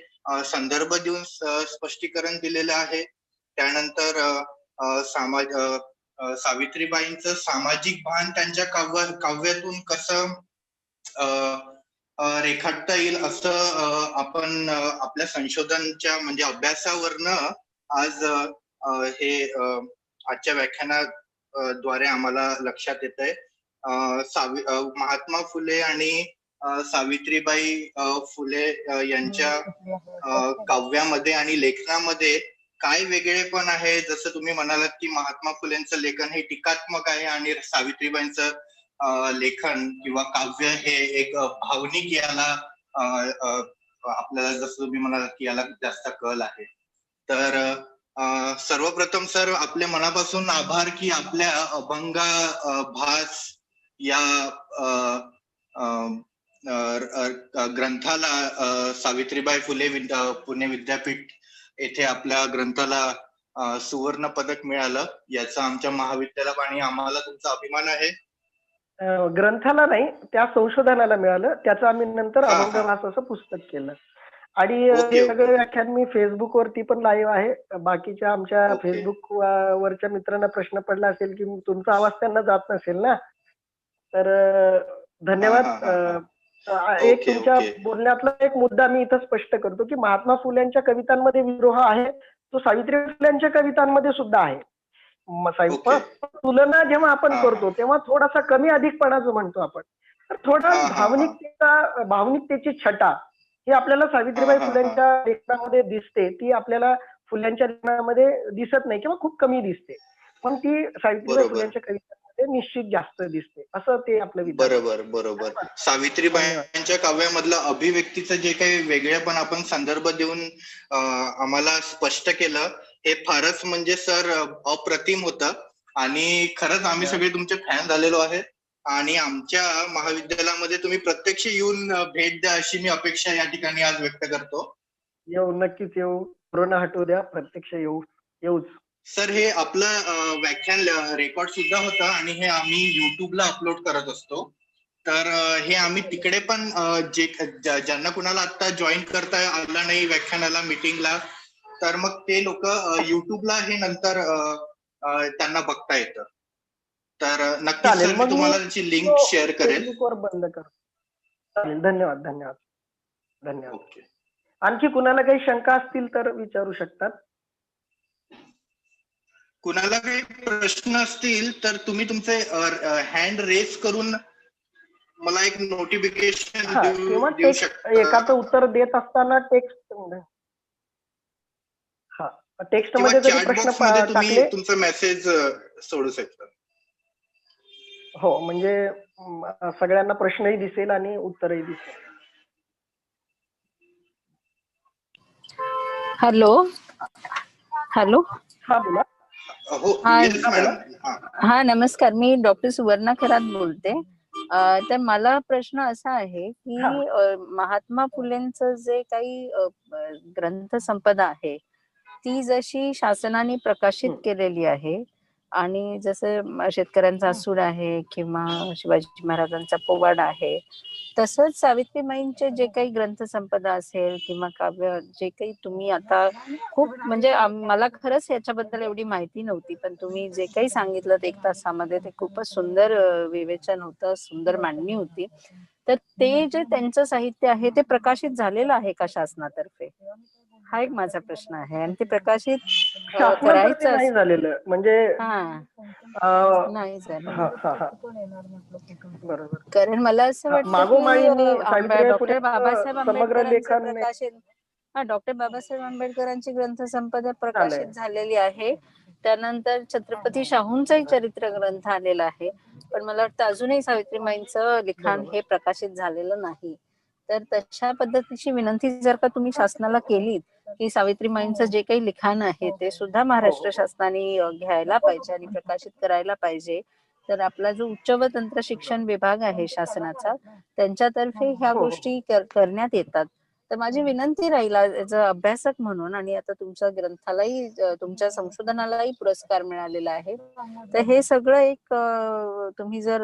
Speaker 4: संदर्भ देऊन स्पष्टीकरण दिलेलं आहे, त्यानंतर सावित्रीबाईंचं सामाजिक भान त्यांच्या काव्यातून कसं रेखाटता येईल असं आपण आपल्या संशोधनच्या म्हणजे अभ्यासावरनं आज हे आजच्या व्याख्यानाद्वारे आम्हाला लक्षात येतंय. महात्मा फुले आणि सावित्रीबाई फुले यांच्या काव्यामध्ये आणि लेखनामध्ये काय वेगळेपण आहे. जसं तुम्ही म्हणालात की महात्मा फुलेंचं लेखन हे टीकात्मक आहे आणि सावित्रीबाईंचं लेखन किंवा काव्य हे एक भावनिक याला आपल्याला जसं तुम्ही म्हणालात की याला जास्त कल आहे. तर सर्वप्रथम सर आपले मनापासून आभार की आपल्या अभंगा भास या ग्रंथाला सावित्रीबाई फुले पुणे विद्यापीठ येथे आपल्या ग्रंथाला सुवर्ण पदक मिळालं. याचा आमच्या महाविद्यालयाला आणि आम्हाला तुमचा अभिमान आहे.
Speaker 2: ग्रंथाला नाही, त्या संशोधनाला मिळालं. त्याचं आम्ही नंतर अभंगभास असं पुस्तक केलं. आणि हे सगळे व्याख्यान मी फेसबुक वरती पण लाईव्ह आहे. बाकीच्या आमच्या फेसबुक वरच्या मित्रांना प्रश्न पडला असेल की तुमचा आवाज त्यांना जात नसेल ना, तर धन्यवाद. एक तुमच्या बोलण्यातला एक मुद्दा मी इथं स्पष्ट करतो की महात्मा फुल्यांच्या कवितांमध्ये विद्रोह आहे, तो सावित्रीबाई फुल्यांच्या कवितांमध्ये सुद्धा आहे. तुलना जेव्हा आपण करतो तेव्हा थोडासा कमी अधिकपणा जो म्हणतो आपण, तर थोडा भावनिकतेची छटा ही आपल्याला सावित्रीबाई फुल्यांच्या लेखनामध्ये दिसते. ती आपल्याला फुल्यांच्या लेखनामध्ये दिसत नाही किंवा खूप कमी दिसते, पण ती सावित्रीबाई फुल्यांच्या कवितांमध्ये निश्चित जास्त दिसते. असं ते आपलं विचार.
Speaker 4: बरोबर. सावित्रीबाईंच्या काव्यामधलं अभिव्यक्तीचं जे काही वेगळेपण आपण संदर्भ देऊन आम्हाला स्पष्ट केलं हे फारच म्हणजे सर अप्रतिम होतं. आणि खरंच आम्ही सगळे तुमचे फॅन झालेलो आहे आणि आमच्या महाविद्यालयामध्ये तुम्ही प्रत्यक्ष येऊन भेट द्या अशी मी अपेक्षा या ठिकाणी आज व्यक्त करतो.
Speaker 2: येऊ, नक्कीच येऊ. कोरोना हटू द्या, प्रत्यक्ष येऊच.
Speaker 4: सर हे आपलं व्याख्यान रेकॉर्ड सुद्धा होतं आणि हे आम्ही युट्यूबला अपलोड करत असतो. तर हे आम्ही तिकडे पण ज्यांना कुणाला आता जॉईन करता आलं नाही व्याख्यानाला मीटिंगला, तर मग ते लोक युट्यूबला हे नंतर त्यांना बघता येतं. तर नक्कीच सर मी तुम्हाला त्याची लिंक शेअर करेल.
Speaker 2: बंद कर. चालेल. धन्यवाद. ओके. आणखी कुणाला काही शंका असतील तर विचारू शकतात.
Speaker 4: कुणाला काही प्रश्न असतील तर तुम्ही तुमचे हँड रेस करून मला एक नोटिफिकेशन देऊ शकता.
Speaker 2: एकाचं उत्तर देत असताना टेक्स्ट मध्ये जरी प्रश्न
Speaker 4: तुम्ही तुमचा मेसेज सोडू शकता.
Speaker 2: हो, म्हणजे सगळ्यांना प्रश्नही दिसेल आणि उत्तरही दिसेल.
Speaker 5: हॅलो.
Speaker 2: हा बोला.
Speaker 5: हा नमस्कार, मी डॉक्टर सुवर्णा खरात बोलते. तर मला प्रश्न असा आहे की महात्मा फुलेंचं जे काही ग्रंथ संपदा आहे ती जशी शासनाने प्रकाशित केलेली आहे आणि जसे शेतकऱ्यांचा सूड आहे किंवा शिवाजी महाराजांचा पोवाडा आहे, तसंच सावित्रीबाईंचे जे काही ग्रंथसंपदा असेल किंवा काव्य जे काही तुम्ही आता खूप म्हणजे मला खरंच याच्याबद्दल एवढी माहिती नव्हती, पण तुम्ही जे काही सांगितलं 1 तासामध्ये ते खूपच सुंदर विवेचन होतं, सुंदर मांडणी होती. तर ते जे त्यांचं साहित्य आहे ते प्रकाशित झालेलं आहे का शासनातर्फे? हा एक माझा प्रश्न आहे आणि ते प्रकाशित
Speaker 2: शासनातर्फे
Speaker 5: करायचं
Speaker 2: नाही झालेलं म्हणजे
Speaker 5: हा
Speaker 2: अं,
Speaker 5: नाही झालं.
Speaker 2: हा हा हा बरोबर.
Speaker 5: कारण मला असं वाटतं की
Speaker 2: मागोमाळींनी सावित्रीबाई
Speaker 5: डॉक्टर
Speaker 2: फुलेंचं
Speaker 5: बाबासाहेब
Speaker 2: समग्र
Speaker 5: आंबेडकरांचं
Speaker 2: लेखन
Speaker 5: प्रकाशित डॉक्टर बाबासाहेब आंबेडकरांची ग्रंथसंपदा
Speaker 2: झालंय.
Speaker 5: प्रकाशित झालेली आहे. त्यानंतर छत्रपती शाहूंचाही चरित्र ग्रंथ आलेला आहे. पण मला वाटतं अजूनही सावित्रीबाईंचं लिखाण
Speaker 2: बरोबर.
Speaker 5: हे प्रकाशित झालेलं नाही. तर तशा पद्धतीची विनंती जर का तुम्ही शासनाला केलीत की सावित्रीबाईंचं जे काही लिखाण आहे ते सुद्धा महाराष्ट्र शासनाने घ्यायला पाहिजे आणि प्रकाशित करायला पाहिजे. तर आपला जो उच्च व तंत्र शिक्षण विभाग आहे शासनाचा, त्यांच्यातर्फे ह्या
Speaker 2: हो, हो.
Speaker 5: गोष्टी करण्यात येतात. तर माझी विनंती राहील ॲज अ अभ्यासक म्हणून, आणि आता तुमच्या ग्रंथालाही तुमच्या संशोधनालाही पुरस्कार मिळालेला आहे. तर हे सगळं एक तुम्ही जर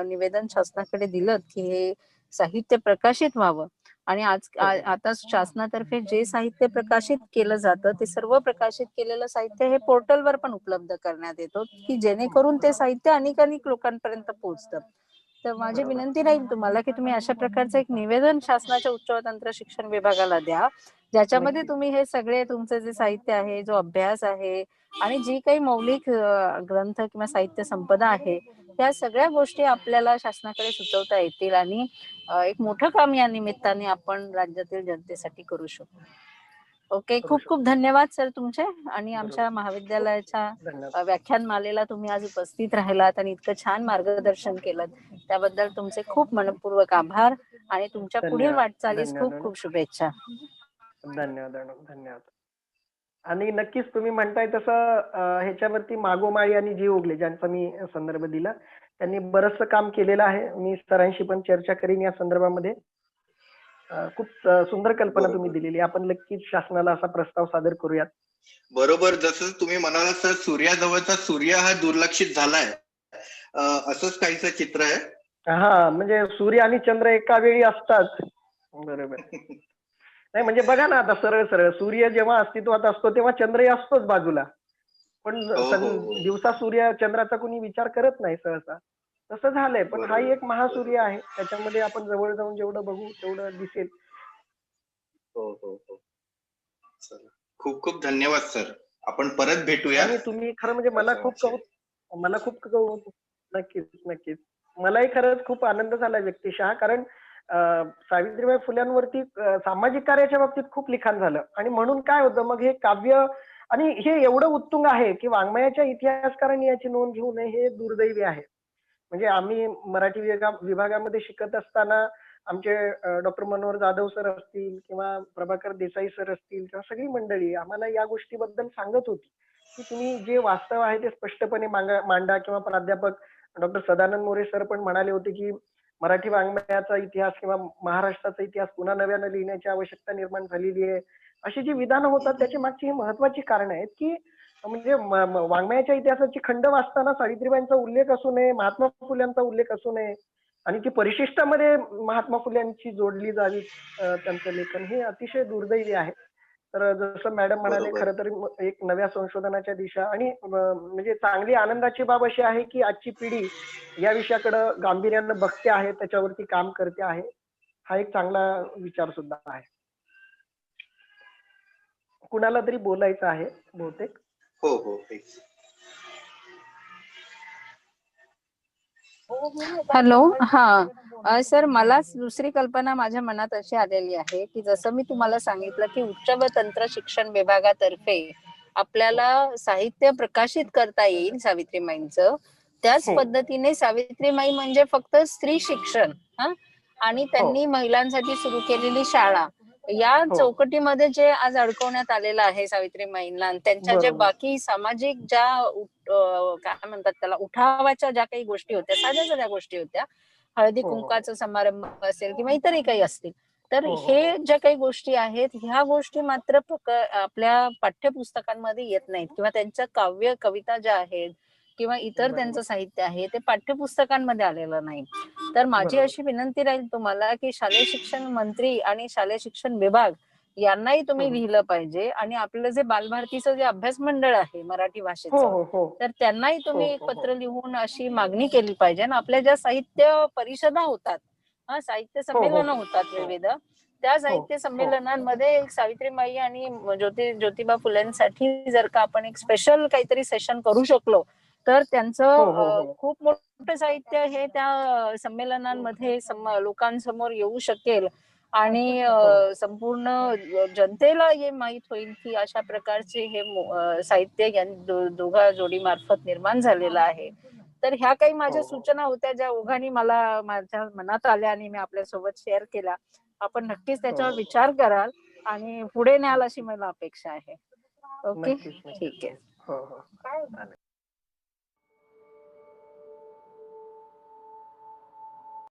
Speaker 5: निवेदन शासनाकडे दिलं की हे साहित्य प्रकाशित व्हावं आणि आता शासनातर्फे जे साहित्य प्रकाशित केलं जातं ते सर्व प्रकाशित केलेलं साहित्य हे पोर्टलवर पण उपलब्ध करण्यात येतो की जेणेकरून ते साहित्य अनेक लोकांपर्यंत पोहोचतं. तर माझी
Speaker 2: बरोबर.
Speaker 5: विनंती राहील तुम्हाला की तुम्ही अशा प्रकारचं एक निवेदन शासनाच्या उच्च व तंत्र शिक्षण विभागाला द्या, ज्याच्यामध्ये
Speaker 2: नक्की.
Speaker 5: तुम्ही हे सगळे तुमचं जे साहित्य आहे, जो अभ्यास आहे आणि जी काही मौलिक ग्रंथ किंवा साहित्य संपदा आहे, त्या सगळ्या गोष्टी आपल्याला शासनाकडे सुचवता येतील आणि एक मोठं काम या निमित्ताने आपण राज्यातील जनतेसाठी करू शकतो. ओके,
Speaker 2: करू
Speaker 5: खूप खूप
Speaker 2: शकतो.
Speaker 5: धन्यवाद सर तुमचे आणि
Speaker 2: बरोबर.
Speaker 5: आमच्या महाविद्यालयाच्या
Speaker 2: धन्यवाद.
Speaker 5: व्याख्यानमालेला तुम्ही आज उपस्थित राहिलात आणि इतकं छान मार्गदर्शन केलं. त्याबद्दल तुमचे खूप मनपूर्वक आभार आणि तुमच्या पुढील
Speaker 2: धन्यवाद.
Speaker 5: वाटचालीस खूप
Speaker 2: धन्यवाद.
Speaker 5: खूप शुभेच्छा.
Speaker 2: धन्यवाद. धन्यवाद. आणि नक्कीच तुम्ही म्हणताय तसं ह्याच्यावरती मागोमाळी आणि जीव उगले ज्यांचा मी संदर्भ दिला त्यांनी बरचसं काम केलेलं आहे. मी सरांशी पण चर्चा करीन या संदर्भामध्ये. खूप सुंदर कल्पना तुम्ही
Speaker 4: बरोबर.
Speaker 2: दिलेली. आपण नक्कीच शासनाला असा प्रस्ताव सादर करूयात.
Speaker 4: बरोबर, जसं तुम्ही म्हणालात सर, सूर्याजवळचा सूर्य हा दुर्लक्षित झालाय, असंच काहीचं चित्र आहे.
Speaker 2: हा म्हणजे सूर्य आणि चंद्र एका वेळी असतात. बरोबर. नाही म्हणजे बघा ना आता सरळ सरळ सूर्य जेव्हा अस्तित्वात असतो तेव्हा चंद्रही असतोच बाजूला. पण
Speaker 4: हो हो हो.
Speaker 2: दिवसा सूर्य चंद्राचा कोणी विचार करत नाही सहसा. तसं झालंय. पण हाही
Speaker 4: बरोबर
Speaker 2: एक महासूर्य
Speaker 4: बरोबर.
Speaker 2: आहे. त्याच्यामध्ये आपण जवळ जाऊन जेवढं बघू तेवढं दिसेल.
Speaker 4: हो हो हो. चला, खूप खूप धन्यवाद सर. आपण परत भेटूया
Speaker 2: आणि तुम्ही खरं म्हणजे
Speaker 4: याच्याविषयी.
Speaker 2: मला खूप नक्कीच नक्कीच. मलाही खरंच खूप आनंद झाला व्यक्तिशः कारण सावित्रीबाई फुल्यांवरती सामाजिक कार्याच्या बाबतीत खूप लिखाण झालं आणि म्हणून काय होतं मग हे काव्य आणि हे एवढं उत्तुंग आहे की वाङ्मयाच्या इतिहासकारांनी याची नोंद घेऊ नये हे दुर्दैवी आहे. म्हणजे आम्ही मराठी विभागामध्ये शिकत असताना आमचे डॉक्टर मनोहर जाधव सर असतील किंवा प्रभाकर देसाई सर असतील किंवा सगळी मंडळी आम्हाला या गोष्टीबद्दल सांगत होती की तुम्ही जे वास्तव आहे ते स्पष्टपणे मांडा किंवा प्राध्यापक डॉक्टर सदानंद मोरे सर पण म्हणाले होते की मराठी वाङ्मयाचा इतिहास किंवा महाराष्ट्राचा इतिहास पुन्हा नव्यानं लिहिण्याची आवश्यकता निर्माण झालेली आहे. अशी जी विधानं होतात त्याची मागची ही महत्वाची कारण आहेत की म्हणजे वाङ्मयाच्या इतिहासाची खंड वाचताना सावित्रीबाईंचा उल्लेख असू नये, महात्मा फुल्यांचा उल्लेख असू नये आणि ती परिशिष्टामध्ये महात्मा फुल्यांची जोडली जावी त्यांचं लेखन हे अतिशय दुर्दैवी आहे. तर जसं मॅडम म्हणाले
Speaker 4: बरोबर.
Speaker 2: खरं तर एक नव्या संशोधनाच्या दिशा आणि म्हणजे चांगली आनंदाची बाब अशी आहे की आजची पिढी या विषयाकडे गांभीर्यानं बघते आहे, त्याच्यावरती काम करते आहे. हा एक चांगला विचार सुद्धा आहे. कुणाला तरी बोलायचं आहे बहुतेक.
Speaker 4: हो हो.
Speaker 5: हॅलो, हा सर, मला दुसरी कल्पना माझ्या मनात अशी आलेली आहे की जसं मी तुम्हाला सांगितलं की उच्च व तंत्र शिक्षण विभागातर्फे आपल्याला साहित्य प्रकाशित करता येईल सावित्रीमाईंचं, त्याच
Speaker 2: हो
Speaker 5: पद्धतीने सावित्रीमाई म्हणजे फक्त स्त्री शिक्षण आणि
Speaker 2: हो
Speaker 5: त्यांनी महिलांसाठी सुरू केलेली शाळा या
Speaker 2: हो
Speaker 5: चौकटीमध्ये जे आज अडकवण्यात आलेलं आहे सावित्रीमाईंना आणि त्यांच्या जे
Speaker 2: बरोबर.
Speaker 5: बाकी सामाजिक ज्या काय म्हणतात त्याला उठावाच्या ज्या काही गोष्टी होत्या, साध्या साध्या गोष्टी होत्या, हळदी
Speaker 2: हो हो
Speaker 5: कुंकाचा समारंभ असेल किंवा इतरही काही असतील, तर
Speaker 2: हो हो
Speaker 5: हे ज्या काही गोष्टी आहेत ह्या गोष्टी मात्र आपल्या पाठ्यपुस्तकांमध्ये येत नाहीत किंवा त्यांच्या काव्य कविता ज्या आहेत किंवा इतर
Speaker 2: बरोबर.
Speaker 5: त्यांचं साहित्य आहे ते पाठ्यपुस्तकांमध्ये आलेलं नाही. तर माझी
Speaker 2: बरोबर.
Speaker 5: अशी विनंती राहील तुम्हाला की शालेय शिक्षण मंत्री आणि शालेय शिक्षण विभाग यांनाही तुम्ही
Speaker 2: हम्म.
Speaker 5: लिहिलं पाहिजे आणि आपलं जे बालभारतीचं जे अभ्यास मंडळ आहे मराठी
Speaker 2: हो
Speaker 5: भाषेचं
Speaker 2: हो हो
Speaker 5: तर त्यांनाही तुम्ही
Speaker 2: हो,
Speaker 5: एक
Speaker 2: हो,
Speaker 5: पत्र लिहून अशी मागणी केली पाहिजे आणि आपल्या ज्या साहित्य परिषदा होतात साहित्य संमेलनं होतात विविध त्या साहित्य संमेलनांमध्ये एक सावित्रीबाई आणि ज्योतिबा फुलेंसाठी जर का आपण एक स्पेशल काहीतरी सेशन करू शकलो तर
Speaker 2: हो, हो,
Speaker 5: त्यांचं
Speaker 2: हो.
Speaker 5: खूप मोठं साहित्य हे त्या संमेलनांमध्ये लोकांसमोर येऊ शकेल आणि संपूर्ण जनतेला हे माहित होईल की अशा प्रकारचे हे साहित्य या दोघा जोडी मार्फत निर्माण झालेलं आहे. तर ह्या काही माझ्या सूचना होत्या ज्या ओघाने मला माझ्या मनात आल्या आणि मी आपल्यासोबत शेअर केल्या. आपण नक्कीच त्याच्यावर विचार कराल आणि पुढे न्याल अशी मला अपेक्षा आहे. ओके,
Speaker 2: नक्कीच, नक्कीच.
Speaker 5: ठीक आहे.
Speaker 2: हो हो चालेल.